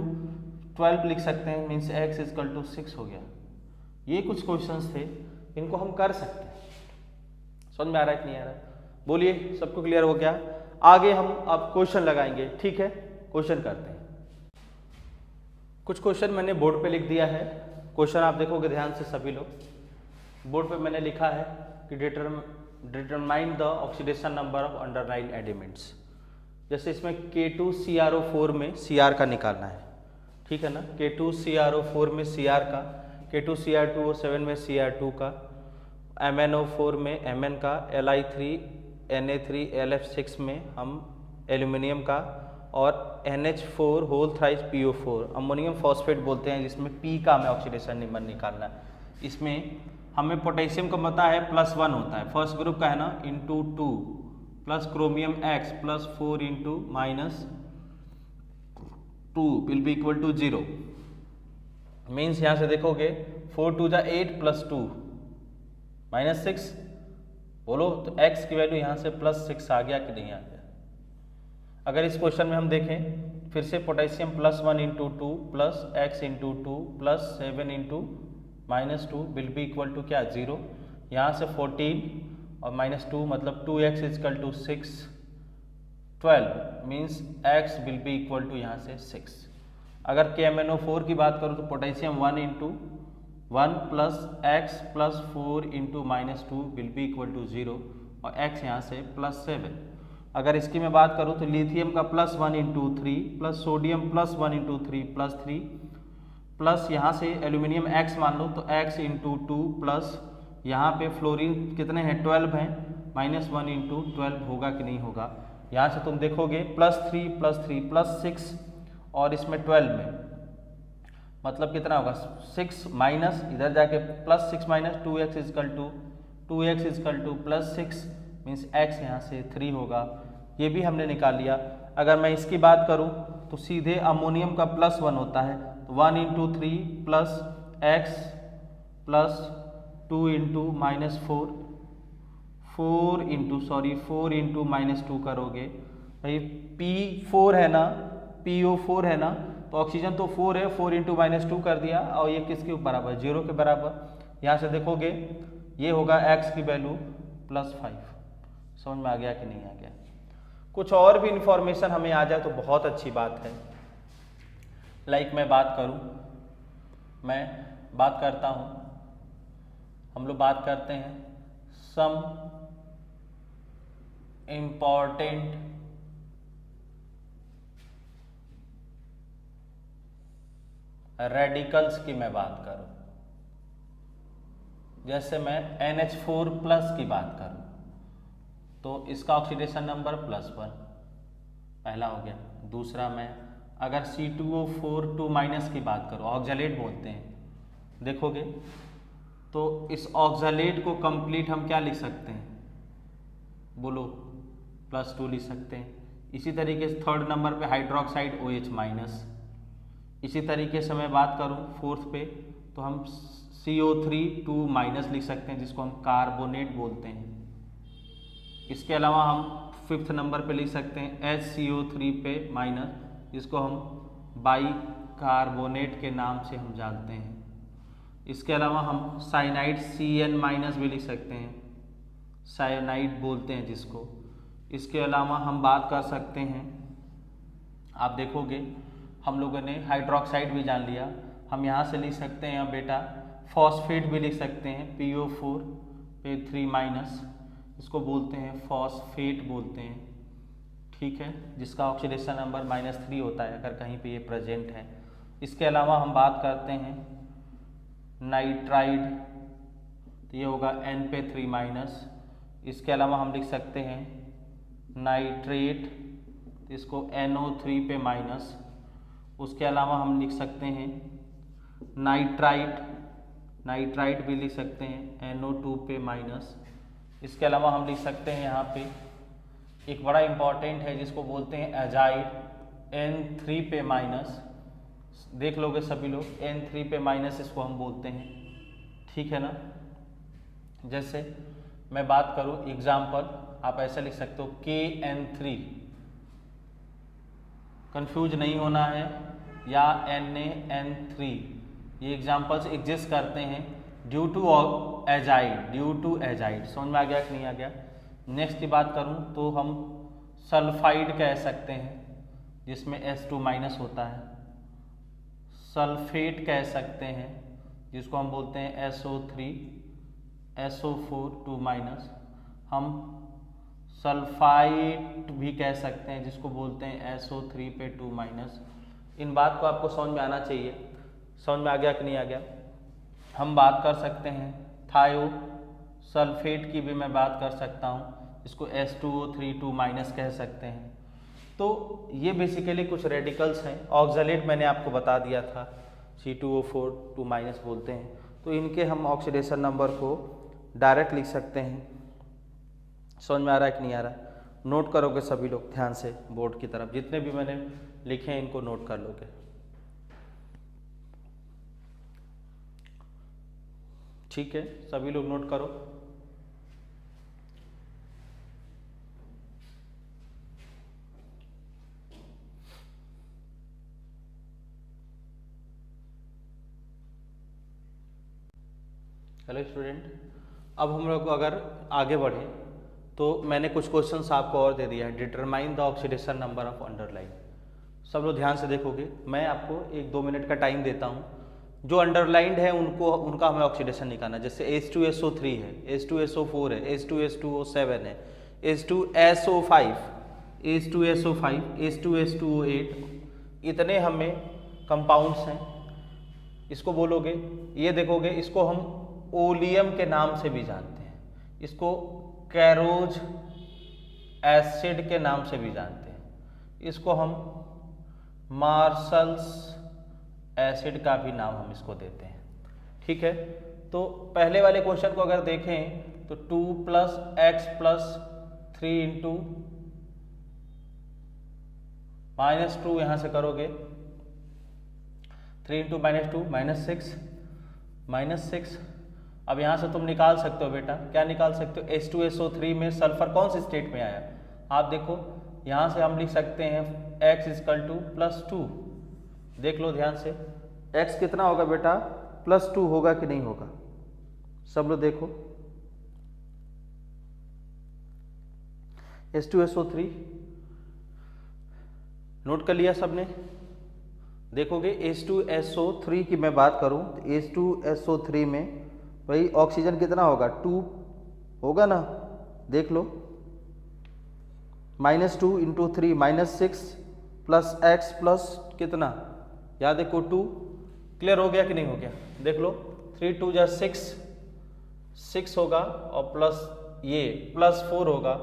12 लिख सकते हैं, मीन्स x इक्वल टू 6 हो गया। ये कुछ क्वेश्चंस थे, इनको हम कर सकते हैं। समझ में आ रहा है कि नहीं आ रहा है, बोलिए, सबको क्लियर हो गया। आगे हम अब क्वेश्चन लगाएंगे, ठीक है, क्वेश्चन करते हैं। कुछ क्वेश्चन मैंने बोर्ड पे लिख दिया है, क्वेश्चन आप देखोगे ध्यान से सभी लोग। बोर्ड पे मैंने लिखा है कि determine the oxidation number of underline elements. जैसे इसमें K2CrO4 में Cr का निकालना है, ठीक है ना। K2CrO4 में Cr का, K2Cr2O7 में Cr2 का, MnO4 में Mn का, Li3Na3LF6 में हम एल्यूमिनियम का, और NH4 whole thrice PO4 ammonium phosphate बोलते हैं, जिसमें P का हमें ऑक्सीडेशन नंबर निकालना है। इसमें हमें पोटेशियम का पता है +1 होता है, फर्स्ट ग्रुप का है ना, into 2 plus chromium X plus 4 into -2 will be equal to 0। Means यहाँ से देखोगे 4 2 जा 8 प्लस 2 -6, बोलो तो X की वैल्यू यहाँ से +6 आ गया कि नहीं आ गया। अगर इस क्वेश्चन में हम देखें फिर से, potassium +1 into 2 plus X into 2 plus 7 into -2 will be equal to क्या, 0। यहाँ से 14 और -2 मतलब 2x equal to 6, 12 means x will be equal to यहाँ से 6। अगर KMnO4 की बात करूँ तो potassium 1 into 1 plus x plus 4 into -2 will be equal to 0 और x यहाँ से +7। अगर इसकी मैं बात करूँ तो लिथियम का +1 into 3 plus sodium +1 into 3 plus 3 plus यहाँ से एल्यूमिनियम x मान लो तो x इंटू 2 प्लस यहाँ पे फ्लोरीन कितने हैं, 12 हैं, -1 इंटू 12 होगा कि नहीं होगा। यहाँ से तुम देखोगे +3 प्लस 3 प्लस 6 और इसमें 12 में मतलब कितना होगा, 6 माइनस इधर जाके +6 minus 2x equal to 2x equal to +6 means x यहाँ से 3 होगा। ये भी हमने निकाल लिया। अगर मैं इसकी बात करूँ तो सीधे अमोनियम का +1 होता है, तो 1 into 3 plus x plus 2 into -4 4 into -2 करोगे भाई, P4 है ना, PO4 है ना, तो ऑक्सीजन तो 4 है, 4 इंटू -2 कर दिया और ये किसके बराबर, 0 के बराबर। यहाँ से देखोगे ये होगा x की वैल्यू +5। समझ में आ गया कि नहीं आ गया। कुछ और भी इंफॉर्मेशन हमें आ जाए तो बहुत अच्छी बात है। लाइक मैं बात करता हूँ, हम लोग बात करते हैं सम इम्पॉर्टेंट रेडिकल्स की मैं बात करूँ, जैसे मैं NH4+ की बात करूँ तो इसका ऑक्सीडेशन नंबर +1 पहला हो गया। दूसरा मैं अगर C2O4 की बात करूँ, ऑक्जेलेट बोलते हैं, देखोगे तो इस ऑक्जेलेट को कंप्लीट हम क्या लिख सकते हैं, बोलो +2 लिख सकते हैं। इसी तरीके से थर्ड नंबर पे हाइड्रोक्साइड OH-। इसी तरीके से मैं बात करूँ फोर्थ पे तो हम CO3 लिख सकते हैं, जिसको हम कार्बोनेट बोलते हैं। इसके अलावा हम फिफ्थ नंबर पे लिख सकते हैं HCO3 पे माइनस, जिसको हम बाइकार्बोनेट के नाम से हम जानते हैं। इसके अलावा हम साइनाइड CN- भी लिख सकते हैं, साइनाइड बोलते हैं जिसको। इसके अलावा हम बात कर सकते हैं, आप देखोगे हम लोगों ने हाइड्रोक्साइड भी जान लिया, हम यहाँ से लिख सकते हैं बेटा फॉस्फेट भी लिख सकते हैं, PO4 पे 3-, इसको बोलते हैं फॉस्फेट बोलते हैं, ठीक है, जिसका ऑक्सीडेशन नंबर -3 होता है अगर कहीं पे ये प्रेजेंट है। इसके अलावा हम बात करते हैं नाइट्राइड, तो ये होगा N पे 3-। इसके अलावा हम लिख सकते हैं नाइट्रेट, इसको NO3 पे माइनस। उसके अलावा हम लिख सकते हैं नाइट्राइट भी लिख सकते हैं NO2 पे माइनस। इसके अलावा हम लिख सकते हैं यहाँ पे एक बड़ा इंपॉर्टेंट है जिसको बोलते हैं एजाइड, N3 पे माइनस। देख लोगे सभी लोग N3 पे माइनस इसको हम बोलते हैं, ठीक है ना। जैसे मैं बात करूँ एग्जाम्पल, आप ऐसे लिख सकते हो KN3, कंफ्यूज नहीं होना है, या NaN3, ये एग्जाम्पल्स एग्जिस्ट करते हैं ड्यू टू एजाइड। समझ में आ गया कि नहीं आ गया। नेक्स्ट की बात करूं तो हम सल्फाइड कह सकते हैं जिसमें H2- होता है, सल्फेट कह सकते हैं जिसको हम बोलते हैं SO3 SO4 2-। हम सल्फाइड भी कह सकते हैं जिसको बोलते हैं SO3 पे 2-। इन बात को आपको समझ में आना चाहिए। समझ में आ गया कि नहीं आ गया? हम बात कर सकते हैं थायो सल्फेट की भी मैं बात कर सकता हूँ, इसको H2O3 माइनस कह सकते हैं। तो ये बेसिकली कुछ रेडिकल्स हैं। ऑक्जेलेट मैंने आपको बता दिया था, C2O4 माइनस बोलते हैं। तो इनके हम ऑक्सीडेशन नंबर को डायरेक्ट लिख सकते हैं। समझ में आ रहा है कि नहीं आ रहा है? नोट करोगे सभी लोग ध्यान से बोर्ड की तरफ, जितने भी मैंने लिखे हैं इनको नोट कर लोगे। ठीक है, सभी लोग नोट करो। हेलो स्टूडेंट, अब हम लोग अगर आगे बढ़े तो मैंने कुछ क्वेश्चंस आपको और दे दिया है। Determine the oxidation number of underline. सब लोग ध्यान से देखोगे, मैं आपको 1-2 मिनट का टाइम देता हूँ। जो अंडरलाइंड है उनका हमें ऑक्सीडेशन निकालना। जैसे H2SO3 है, H2SO4 है, H2S2O7 है, H2SO5, H2SO5, H2S2O8, इतने हमें कंपाउंड्स हैं। इसको बोलोगे, ये देखोगे, इसको हम ओलियम के नाम से भी जानते हैं, इसको कैरोज एसिड के नाम से भी जानते हैं, इसको हम मार्शल्स एसिड का भी नाम हम इसको देते हैं। ठीक है, तो पहले वाले क्वेश्चन को अगर देखें तो 2 + x + 3 × -2 यहाँ से करोगे, 3 × -2 -6। अब यहाँ से तुम निकाल सकते हो बेटा, क्या निकाल सकते हो? H2SO3 में सल्फर कौन से स्टेट में आया? आप देखो, यहाँ से हम लिख सकते हैं x = +2। देख लो ध्यान से, x कितना होगा बेटा? +2 होगा कि नहीं होगा? सब लोग देखो, H2SO3 नोट कर लिया सबने? देखोगे H2SO3 की मैं बात करूं तो H2SO3 में भाई ऑक्सीजन कितना होगा? 2 होगा ना? देख लो, -2 × 3 -6 + x प्लस कितना, याद है को 2। क्लियर हो गया कि नहीं हो गया? देख लो, 3 × 2 = 6 होगा और प्लस ये +4 होगा।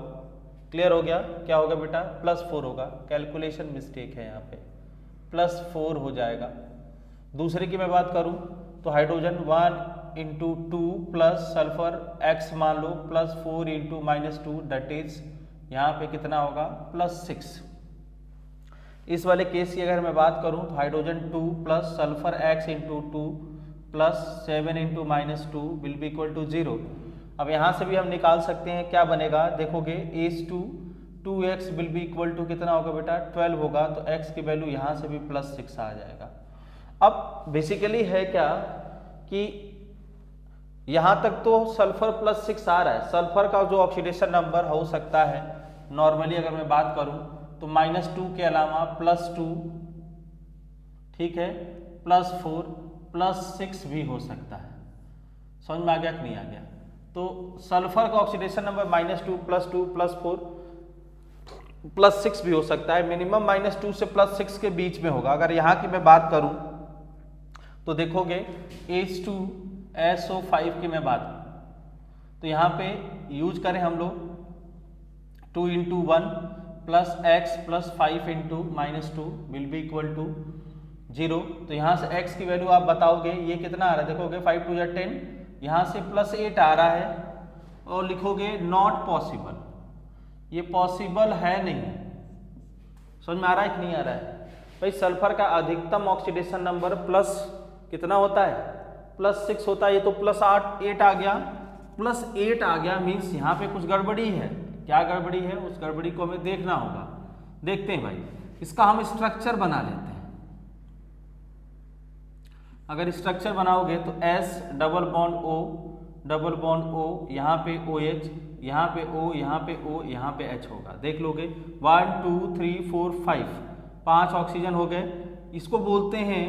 क्लियर हो गया? क्या होगा बेटा? +4 होगा। कैलकुलेशन मिस्टेक है यहाँ पे, +4 हो जाएगा। दूसरे की मैं बात करूं तो हाइड्रोजन 1 × 2 प्लस सल्फर x मान लो +4 × -2 दैट इज यहाँ पे कितना होगा? +6। इस वाले केस की अगर मैं बात करूं तो hydrogen 2 plus sulphur x × 2 plus 7 × -2 will be equal to 0। अब यहाँ से भी हम निकाल सकते हैं, क्या बनेगा? देखोगे H2 2x will be equal to कितना होगा बेटा? 12 होगा। तो x की वैल्यू यहाँ से भी +6 आ जाएगा। अब बेसिकली है क्या कि यहाँ तक तो सल्फर +6 आ रहा है। सल्फर का जो ऑक्सीडेशन नंबर हो सकता है नॉर्मली अगर मैं बात करूं तो -2 के अलावा +2, ठीक है, +4, +6 भी हो सकता है। समझ में आ गया कि नहीं आ गया? तो सल्फर का ऑक्सीडेशन नंबर -2, +2, +4, +6 भी हो सकता है। मिनिमम -2 से +6 के बीच में होगा। अगर यहाँ की मैं बात करूं तो देखोगे H2SO5 की मैं बात तो यहाँ पे यूज करें हम लोग 2 × 1 + x + 5 × -2 will be equal to 0। तो यहाँ से x की वैल्यू आप बताओगे, ये कितना आ रहा है? देखोगे 5 × 2 = 10, यहाँ से +8 आ रहा है और लिखोगे नॉट पॉसिबल। ये पॉसिबल है नहीं। समझ में आ रहा है कि नहीं आ रहा है? भाई सल्फर का अधिकतम ऑक्सीडेशन नंबर प्लस कितना होता है? +6 होता है। ये तो +8 आ गया, +8 आ गया मीन्स यहाँ पे कुछ गड़बड़ी है। क्या गड़बड़ी है? उस गड़बड़ी को हमें देखना होगा। देखते हैं भाई, इसका हम स्ट्रक्चर बना लेते हैं। अगर स्ट्रक्चर बनाओगे तो S डबल बॉन्ड O यहाँ पे OH, यहाँ पे O, यहाँ पे O, यहाँ पे H होगा। देख लोगे 1 2 3 4 5 ऑक्सीजन हो गए। इसको बोलते हैं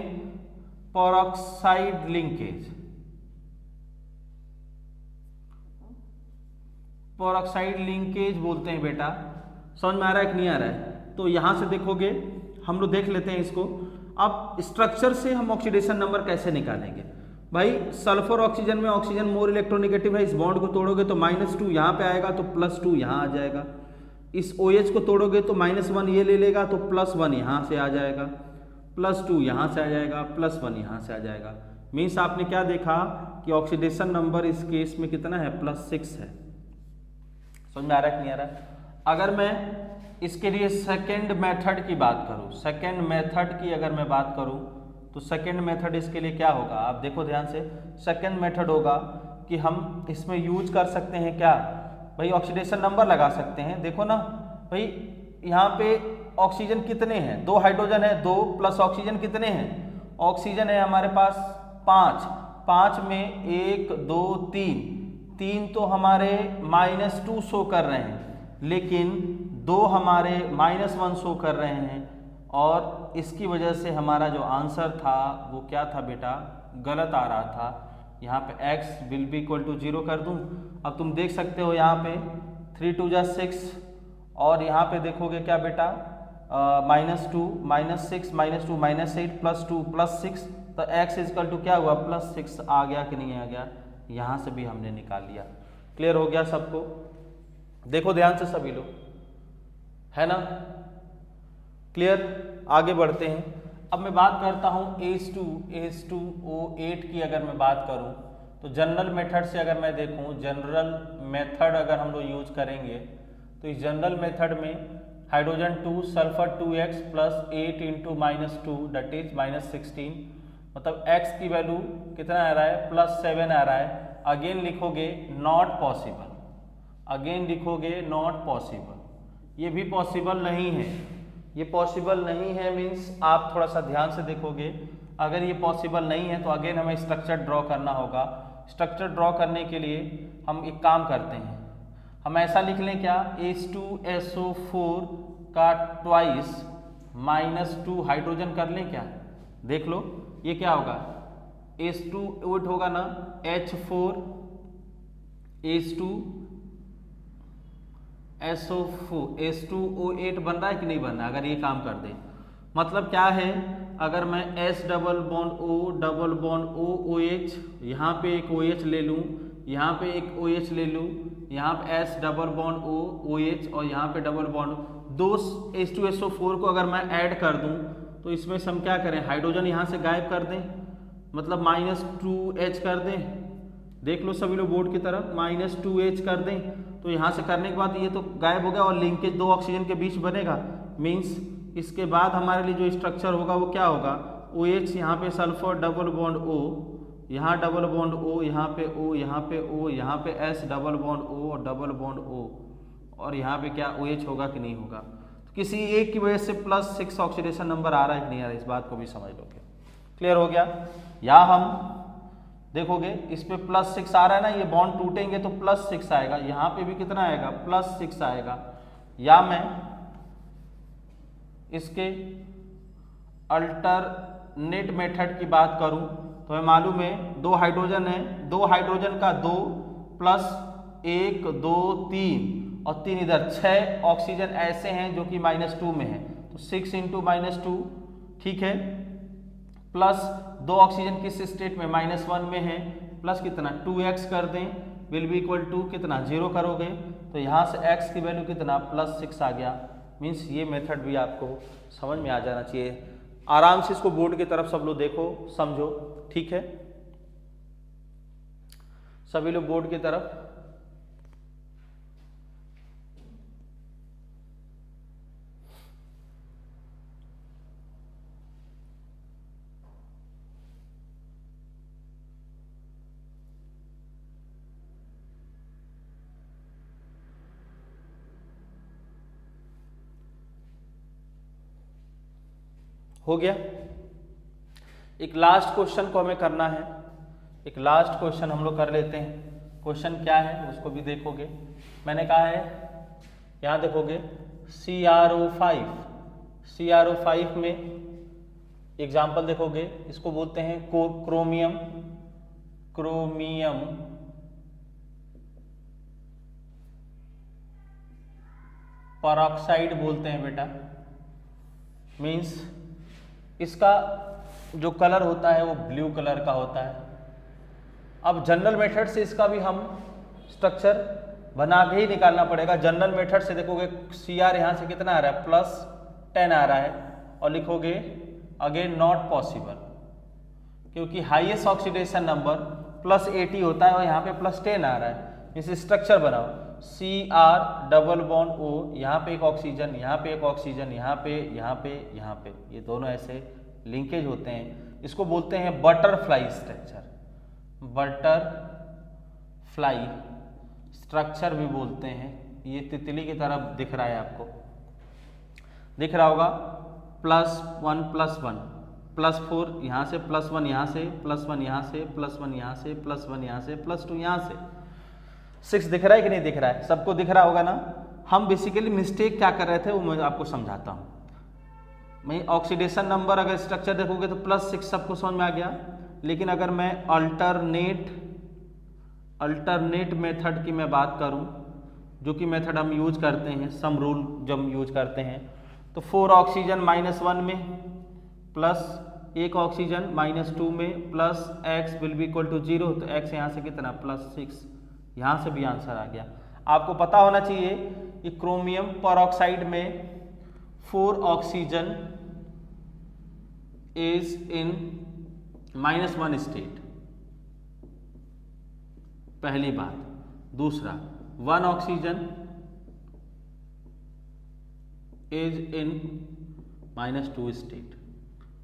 पेरोक्साइड लिंकेज। पेरोक्साइड लिंकेज बोलते हैं बेटा। समझ में आ रहा है कि नहीं आ रहा है? तो यहाँ से देखोगे, हम लोग देख लेते हैं इसको। अब स्ट्रक्चर से हम ऑक्सीडेशन नंबर कैसे निकालेंगे भाई? सल्फर ऑक्सीजन में ऑक्सीजन मोर इलेक्ट्रोनेगेटिव है, इस बॉन्ड को तोड़ोगे तो -2 यहाँ पे आएगा तो +2 यहाँ आ जाएगा। इस OH को तोड़ोगे तो -1 ये ले लेगा तो +1 यहाँ से आ जाएगा, +2 यहाँ से आ जाएगा, +1 यहाँ से आ जाएगा। मीन्स आपने क्या देखा कि ऑक्सीडेशन नंबर इस केस में कितना है? +6 है। समझ में आ रहा है कि नहीं आ रहा है? अगर मैं इसके लिए सेकेंड मेथड की बात करूँ, सेकेंड मेथड की अगर मैं बात करूँ तो सेकेंड मेथड इसके लिए क्या होगा? आप देखो ध्यान से, सेकेंड मेथड होगा कि हम इसमें यूज कर सकते हैं क्या भाई? ऑक्सीडेशन नंबर लगा सकते हैं। देखो ना भाई, यहाँ पे ऑक्सीजन कितने हैं? 2 हाइड्रोजन है, 2 प्लस ऑक्सीजन कितने हैं? ऑक्सीजन है हमारे पास 5, 5 में 1 2 3 तो हमारे -2 शो कर रहे हैं, लेकिन 2 हमारे -1 शो कर रहे हैं, और इसकी वजह से हमारा जो आंसर था वो क्या था बेटा? गलत आ रहा था। यहाँ पे x will be equal to 0 कर दूँ। अब तुम देख सकते हो यहाँ पे 3 2 जा 6, और यहाँ पे देखोगे क्या बेटा? -2 -6 -2 -8 +2 +6, तो x इजकल टू क्या हुआ? +6 आ गया कि नहीं आ गया? यहाँ से भी हमने निकाल लिया। क्लियर हो गया सबको? देखो ध्यान से सभी लोग, है ना? क्लियर? आगे बढ़ते हैं। अब मैं बात करता हूँ H2O8 की। अगर मैं बात करूँ तो जनरल मेथड से अगर मैं देखूँ, जनरल मेथड अगर हम लोग यूज करेंगे तो इस जनरल मेथड में hydrogen 2 sulphur 2x plus 8 into -2 that is -16, मतलब x की वैल्यू कितना आ रहा है? +7 आ रहा है। अगेन लिखोगे नॉट पॉसिबल, अगेन लिखोगे नॉट पॉसिबल। ये भी पॉसिबल नहीं है, ये पॉसिबल नहीं है। मीन्स आप थोड़ा सा ध्यान से देखोगे, अगर ये पॉसिबल नहीं है तो अगेन हमें स्ट्रक्चर ड्रॉ करना होगा। स्ट्रक्चर ड्रॉ करने के लिए हम एक काम करते हैं, हम ऐसा लिख लें क्या? H2SO4 का ट्वाइस -2 हाइड्रोजन कर लें क्या? देख लो ये क्या होगा? H2O8 होगा ना, H4 H2O8 बन रहा है कि नहीं बन रहा है? अगर ये काम कर दे, मतलब क्या है? अगर मैं S double bond O OH, यहाँ पे एक OH ले लूँ, यहाँ पे एक OH ले लूँ, यहाँ पे S double bond O OH और यहाँ पे डबल बॉन्ड, दो H2SO4 को अगर मैं ऐड कर दूँ तो इसमें से हम क्या करें? हाइड्रोजन यहाँ से गायब कर दें, मतलब -2H कर दें। देख लो सभी लोग बोर्ड की तरफ, -2H कर दें, तो यहाँ से करने के बाद ये तो गायब हो गया और लिंकेज 2 ऑक्सीजन के बीच बनेगा। मीन्स इसके बाद हमारे लिए जो स्ट्रक्चर होगा वो क्या होगा? OH, यहाँ पे सल्फर डबल बॉन्ड O, यहाँ डबल बॉन्ड O, यहाँ पे O, यहाँ पे O, यहाँ पे S डबल बॉन्ड O और डबल बॉन्ड O, और यहाँ पे क्या OH होगा कि नहीं होगा? तो किसी एक की वजह से +6 ऑक्सीडेशन नंबर आ रहा है कि नहीं आ रहा है, इस बात को भी समझ लोगे। क्लियर हो गया? या हम देखोगे इस पे +6 आ रहा है ना, ये बॉन्ड टूटेंगे तो +6 आएगा, यहाँ पे भी कितना आएगा? +6 आएगा। या मैं इसके अल्टरनेट मेथड की बात करूं तो हमें मालूम है 2 हाइड्रोजन है, 2 हाइड्रोजन का 2 प्लस 1 2 3 और 3 इधर, 6 ऑक्सीजन ऐसे हैं जो कि -2 में है, तो 6 इंटू -2, ठीक है, प्लस 2 ऑक्सीजन किस स्टेट में? -1 में है, प्लस कितना? 2x कर दें, विल बी इक्वल टू कितना? 0 करोगे तो यहाँ से x की वैल्यू कितना? +6 आ गया। मीन्स ये मेथड भी आपको समझ में आ जाना चाहिए। आराम से इसको बोर्ड की तरफ सब लोग देखो, समझो, ठीक है? सभी लोग बोर्ड की तरफ। हो गया? एक लास्ट क्वेश्चन को हमें करना है, एक लास्ट क्वेश्चन हम लोग कर लेते हैं। क्वेश्चन क्या है उसको भी देखोगे। मैंने कहा है, यहाँ देखोगे CrO5 में एग्जाम्पल देखोगे, इसको बोलते हैं क्रोमियम परऑक्साइड बोलते हैं बेटा। मीन्स इसका जो कलर होता है वो ब्लू कलर का होता है। अब जनरल मेथड से इसका भी हम स्ट्रक्चर बना के ही निकालना पड़ेगा। जनरल मेथड से देखोगे Cr यहाँ से कितना आ रहा है, +10 आ रहा है, और लिखोगे अगेन नॉट पॉसिबल, क्योंकि हाईएस्ट ऑक्सीडेशन नंबर +80 होता है और यहाँ पे +10 आ रहा है। इस स्ट्रक्चर बनाओ, Cr डबल बॉन्ड O, यहाँ पे एक ऑक्सीजन, यहाँ पे एक ऑक्सीजन, यहाँ पे, यहाँ पे, यहाँ पे, ये दोनों ऐसे लिंकेज होते हैं। इसको बोलते हैं बटरफ्लाई स्ट्रक्चर, बटरफ्लाई स्ट्रक्चर भी बोलते हैं। ये तितली की तरफ दिख रहा है, आपको दिख रहा होगा, +1 +1 +4 यहाँ से, +1 यहाँ से, +1 यहाँ से, +1 यहाँ से, +1 यहाँ से, +2 यहाँ से, 6 दिख रहा है कि नहीं दिख रहा है? सबको दिख रहा होगा ना। हम बेसिकली मिस्टेक क्या कर रहे थे वो मैं आपको समझाता हूँ। मैं ऑक्सीडेशन नंबर अगर स्ट्रक्चर देखोगे तो +6 सबको समझ में आ गया, लेकिन अगर मैं अल्टरनेट मेथड की मैं बात करूं, जो कि मेथड हम यूज करते हैं, सम रूल जब यूज करते हैं, तो 4 ऑक्सीजन -1 में प्लस 1 ऑक्सीजन -2 में plus x will be equal to 0, तो x यहाँ से कितना +6, यहाँ से भी आंसर आ गया। आपको पता होना चाहिए कि क्रोमियम परऑक्साइड में 4 ऑक्सीजन इज इन -1 स्टेट, पहली बात। दूसरा, 1 ऑक्सीजन इज इन -2 स्टेट।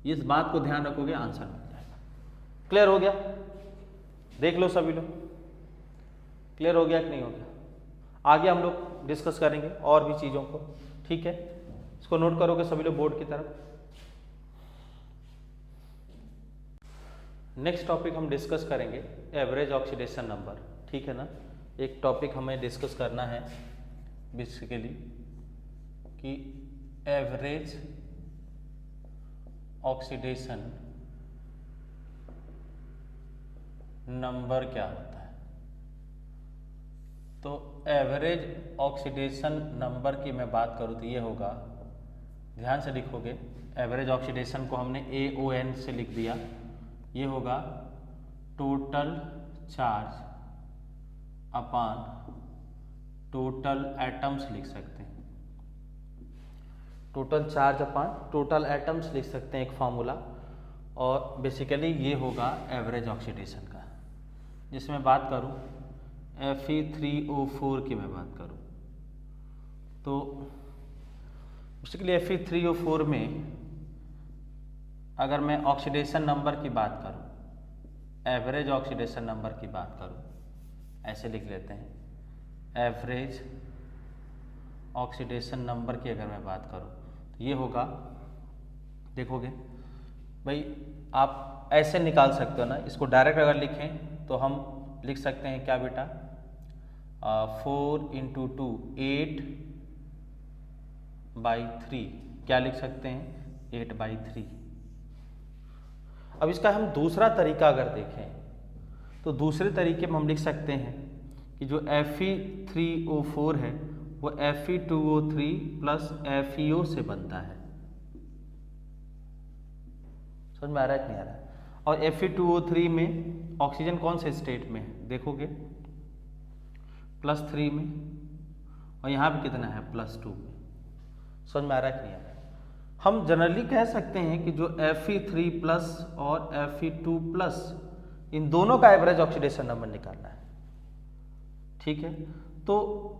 इस बात को ध्यान रखोगे, आंसर मिल जाएगा। क्लियर हो गया? देख लो सभी लोग, क्लियर हो गया कि नहीं हो गया? आगे हम लोग डिस्कस करेंगे और भी चीज़ों को, ठीक है? इसको नोट करोगे सभी लोग बोर्ड की तरफ। नेक्स्ट टॉपिक हम डिस्कस करेंगे एवरेज ऑक्सीडेशन नंबर, ठीक है ना? एक टॉपिक हमें डिस्कस करना है बेसिकली कि एवरेज ऑक्सीडेशन नंबर क्या होता है। तो एवरेज ऑक्सीडेशन नंबर की मैं बात करूँ तो ये होगा, ध्यान से लिखोगे, एवरेज ऑक्सीडेशन को हमने AON से लिख दिया, ये होगा total charge upon total atoms लिख सकते हैं। Total charge upon total atoms लिख सकते हैं, एक फॉर्मूला। और बेसिकली ये होगा एवरेज ऑक्सीडेशन का। जिसमें बात करूँ Fe3O4 की मैं बात करूँ तो बेसिकली Fe3O4 में अगर मैं ऑक्सीडेशन नंबर की बात करूं, एवरेज ऑक्सीडेशन नंबर की बात करूं, ऐसे लिख लेते हैं, एवरेज ऑक्सीडेशन नंबर की अगर मैं बात करूं तो ये होगा, देखोगे भाई आप ऐसे निकाल सकते हो ना, इसको डायरेक्ट अगर लिखें तो हम लिख सकते हैं क्या बेटा, 4 × 2 8/3, क्या लिख सकते हैं 8/3। अब इसका हम दूसरा तरीका अगर देखें तो दूसरे तरीके में हम लिख सकते हैं कि जो Fe3O4 है वो Fe2O3 + FeO से बनता है। समझ में आ रहा है कि नहीं आ रहा है? और Fe2O3 में ऑक्सीजन कौन से स्टेट में है देखोगे, +3 में, और यहाँ पे कितना है +2 में। समझ में आ रहा है कि नहीं आ रहा है? हम जनरली कह सकते हैं कि जो Fe3+ और Fe2+ इन दोनों का एवरेज ऑक्सीडेशन नंबर निकालना है, ठीक है? तो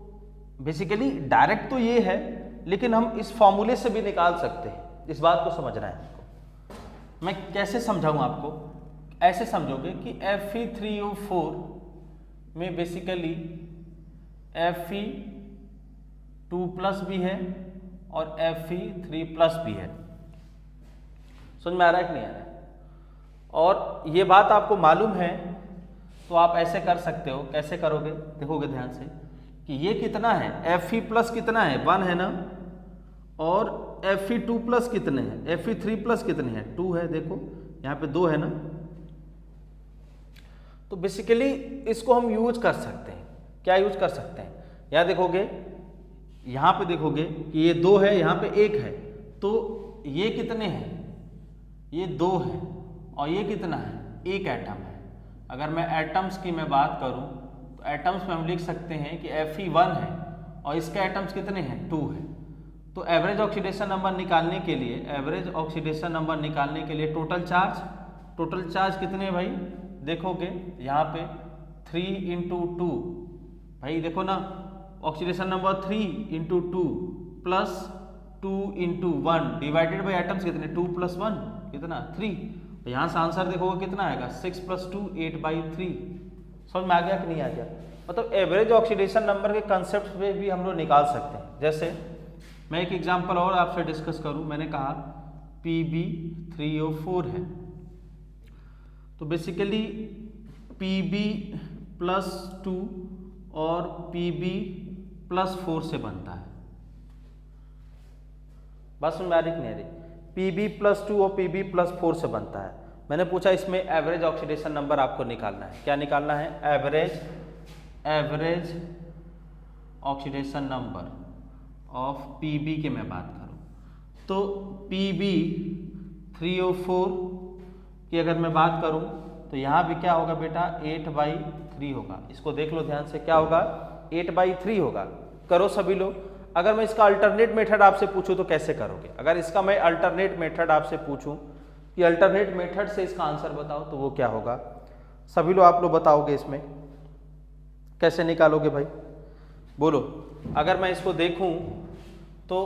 बेसिकली डायरेक्ट तो ये है, लेकिन हम इस फॉर्मूले से भी निकाल सकते हैं। इस बात को समझना है आपको। मैं कैसे समझाऊं आपको? ऐसे समझोगे कि Fe3O4 में बेसिकली Fe2+ भी है और Fe3+ भी है। समझ में आ रहा है कि नहीं आ रहा है? और ये बात आपको मालूम है तो आप ऐसे कर सकते हो। कैसे करोगे देखोगे ध्यान से कि ये कितना है, Fe+ कितना है 1 है ना, और Fe2+ कितने हैं, Fe3+ कितने हैं 2 है, देखो यहाँ पे 2 है ना। तो बेसिकली इसको हम यूज कर सकते हैं। क्या यूज कर सकते हैं? यहाँ देखोगे, यहाँ पे देखोगे कि ये 2 है, यहाँ पे 1 है, तो ये कितने हैं, ये 2 है और ये कितना है, 1 एटम है। अगर मैं एटम्स की मैं बात करूं तो एटम्स में हम लिख सकते हैं कि Fe1 है और इसके एटम्स कितने हैं, 2 है। तो एवरेज ऑक्सीडेशन नंबर निकालने के लिए, एवरेज ऑक्सीडेशन नंबर निकालने के लिए टोटल चार्ज कितने हैं भाई, देखोगे यहाँ पे 3 × 2, भाई देखो ना, oxidation number 3 × 2 plus 2 × 1 divided by atoms कितने, 2 + 1 कितना, 3। तो यहाँ से आंसर देखोगे कितना आएगा, 6 + 2 8/3। समझ में आ गया कि नहीं आ गया? मतलब एवरेज ऑक्सीडेशन नंबर के कंसेप्ट पे भी हम लोग निकाल सकते हैं। जैसे मैं एक एग्जांपल और आपसे डिस्कस करूं, मैंने कहा Pb3O4 है, तो बेसिकली Pb+2 और Pb+4 से बनता है। बात समझ में आ रही कि नहीं आ रही? Pb+2 और Pb+4 से बनता है। मैंने पूछा इसमें एवरेज ऑक्सीडेशन नंबर आपको निकालना है। क्या निकालना है? Average oxidation number of Pb की मैं बात करूं तो Pb3O4 की अगर मैं बात करूं तो यहाँ भी क्या होगा बेटा, 8/3 होगा। इसको देख लो ध्यान से, क्या होगा, 8/3 होगा। करो सभी लोग। अगर मैं इसका अल्टरनेट मेथड आपसे पूछूं तो कैसे करोगे? अगर इसका मैं अल्टरनेट मेथड आपसे पूछूं कि अल्टरनेट मेथड से इसका आंसर बताओ तो वो क्या होगा? सभी लोग आप लोग बताओगे इसमें कैसे निकालोगे भाई, बोलो। अगर मैं इसको देखूं तो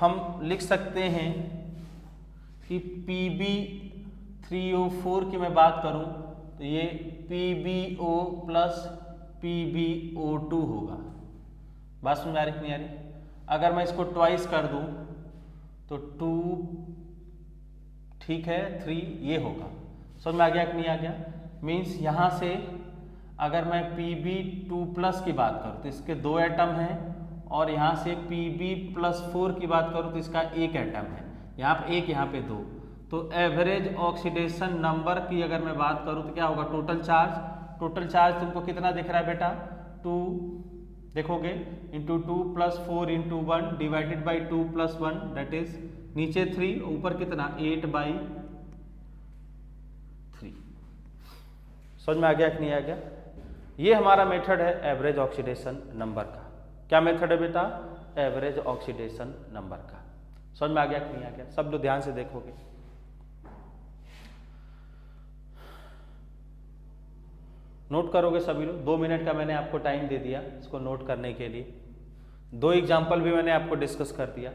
हम लिख सकते हैं कि Pb3O4 की मैं बात करूं तो ये PbO + PbO2 होगा। बात समझ में आ रही कि नहीं आ रही? अगर मैं इसको ट्वाइस कर दूं तो 2, ठीक है, 3 ये होगा। समझ में आ गया कि नहीं आ गया? मीन्स यहाँ से अगर मैं Pb2+ की बात करूँ तो इसके 2 एटम हैं और यहाँ से Pb+4 की बात करूँ तो इसका 1 एटम है। यहाँ पे 1, यहाँ पे 2। तो एवरेज ऑक्सीडेशन नंबर की अगर मैं बात करूँ तो क्या होगा, टोटल चार्ज तुमको कितना दिख रहा है बेटा, 2 देखोगे into 2 + 4 × 1 divided by 2 + 1 that is नीचे 3, ऊपर कितना, 8/3। समझ में आ गया कि नहीं आ गया? ये हमारा मेथड है एवरेज ऑक्सीडेशन नंबर का। क्या मेथड है बेटा? एवरेज ऑक्सीडेशन नंबर का। समझ में आ गया कि नहीं आ गया? सब लोग ध्यान से देखोगे। नोट करोगे सभी लोग। 2 मिनट का मैंने आपको टाइम दे दिया इसको नोट करने के लिए। 2 एग्जाम्पल भी मैंने आपको डिस्कस कर दिया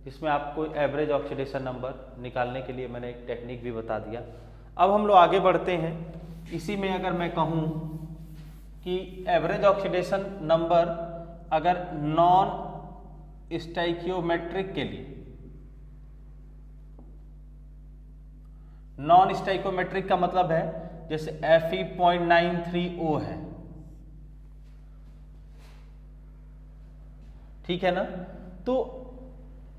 जिसमें आपको एवरेज ऑक्सीडेशन नंबर निकालने के लिए मैंने एक टेक्निक भी बता दिया। अब हम लोग आगे बढ़ते हैं। इसी में अगर मैं कहूँ कि एवरेज ऑक्सीडेशन नंबर अगर नॉन स्टोइकियोमेट्रिक के लिए, नॉन स्टोइकियोमेट्रिक का मतलब है जैसे Fe.93O है, ठीक है ना? तो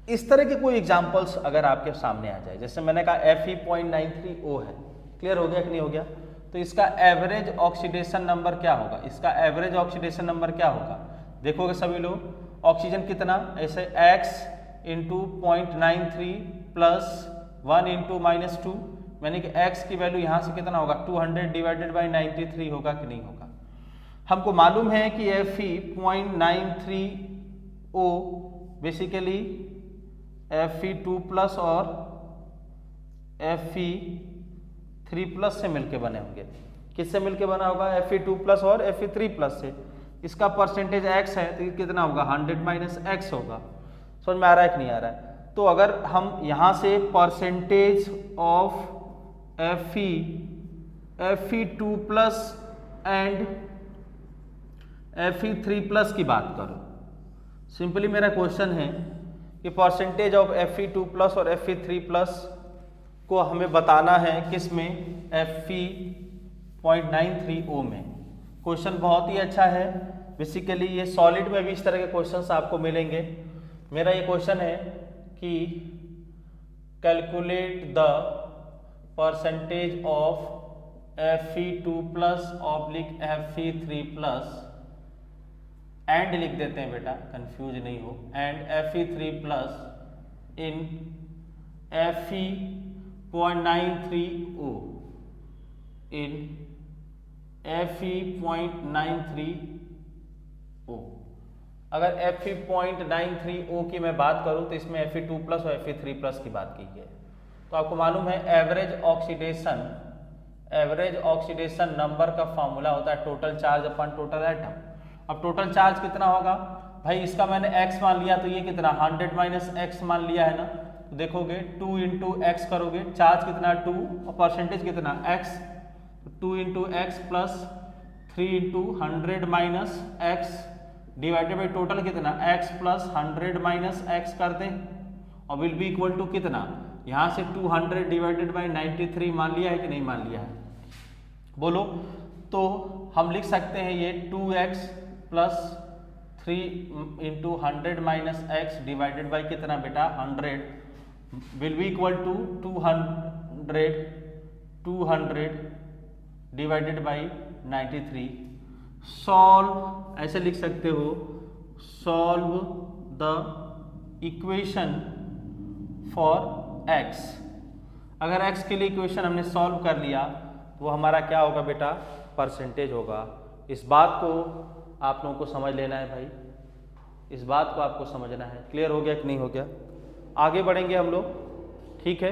इस तरह के कोई एग्जांपल्स अगर आपके सामने आ जाए, जैसे मैंने कहा Fe.93O है, क्लियर हो गया कि नहीं हो गया? तो इसका एवरेज ऑक्सीडेशन नंबर क्या होगा? इसका एवरेज ऑक्सीडेशन नंबर क्या होगा? देखोगे सभी लोग, ऑक्सीजन कितना, ऐसे x × 0.93 + 1 × -2, यानी कि x की वैल्यू यहाँ से कितना होगा, 200 डिवाइडेड बाई 93 होगा कि नहीं होगा? हमको मालूम है कि Fe.93O बेसिकली Fe2+ और Fe3+ से मिलके बने होंगे। किससे मिलके बना होगा? Fe2+ और Fe3+ से। इसका परसेंटेज x है तो कितना होगा, 100 - x होगा। समझ में आ रहा है कि नहीं आ रहा है? तो अगर हम यहाँ से percentage of Fe2+ and Fe3+ की बात करूँ, सिंपली मेरा क्वेश्चन है कि परसेंटेज ऑफ Fe2+ और Fe3+ को हमें बताना है किस में, Fe.93O में। क्वेश्चन बहुत ही अच्छा है। बेसिकली ये सॉलिड में भी इस तरह के क्वेश्चंस आपको मिलेंगे। मेरा ये क्वेश्चन है कि calculate the percentage of Fe2+ / Fe3+ and लिख देते हैं बेटा, कंफ्यूज नहीं हो, and Fe3+ in 0.93O in Fe.93O। अगर Fe.93O की मैं बात करूं तो इसमें Fe2 प्लस और Fe3 प्लस की बात की है। तो आपको मालूम है एवरेज ऑक्सीडेशन नंबर का फॉर्मूला होता है टोटल चार्ज अपन टोटल एटम। अब टोटल चार्ज कितना होगा भाई, इसका मैंने x मान लिया तो ये कितना 100 माइनस एक्स मान लिया है ना। तो देखोगे 2 इंटू एक्स करोगे, चार्ज कितना 2 और परसेंटेज कितना x, 2 into x plus 3 into 100 minus x divided by total कितना x प्लस 100 माइनस एक्स कर दें और विल बी इक्वल टू कितना, यहाँ से 200 डिवाइडेड बाई 93 मान लिया है कि नहीं मान लिया है, बोलो। तो हम लिख सकते हैं ये 2x plus 3 into 100 minus x divided by कितना बेटा 100 will be equal to 200 divided by 93। Solve ऐसे लिख सकते हो, solve the equation for x। अगर x के लिए इक्वेशन हमने सॉल्व कर लिया तो वो हमारा क्या होगा बेटा, परसेंटेज होगा। इस बात को आप लोगों को समझ लेना है भाई, इस बात को आपको समझना है। क्लियर हो गया कि नहीं हो गया? आगे बढ़ेंगे हम लोग, ठीक है।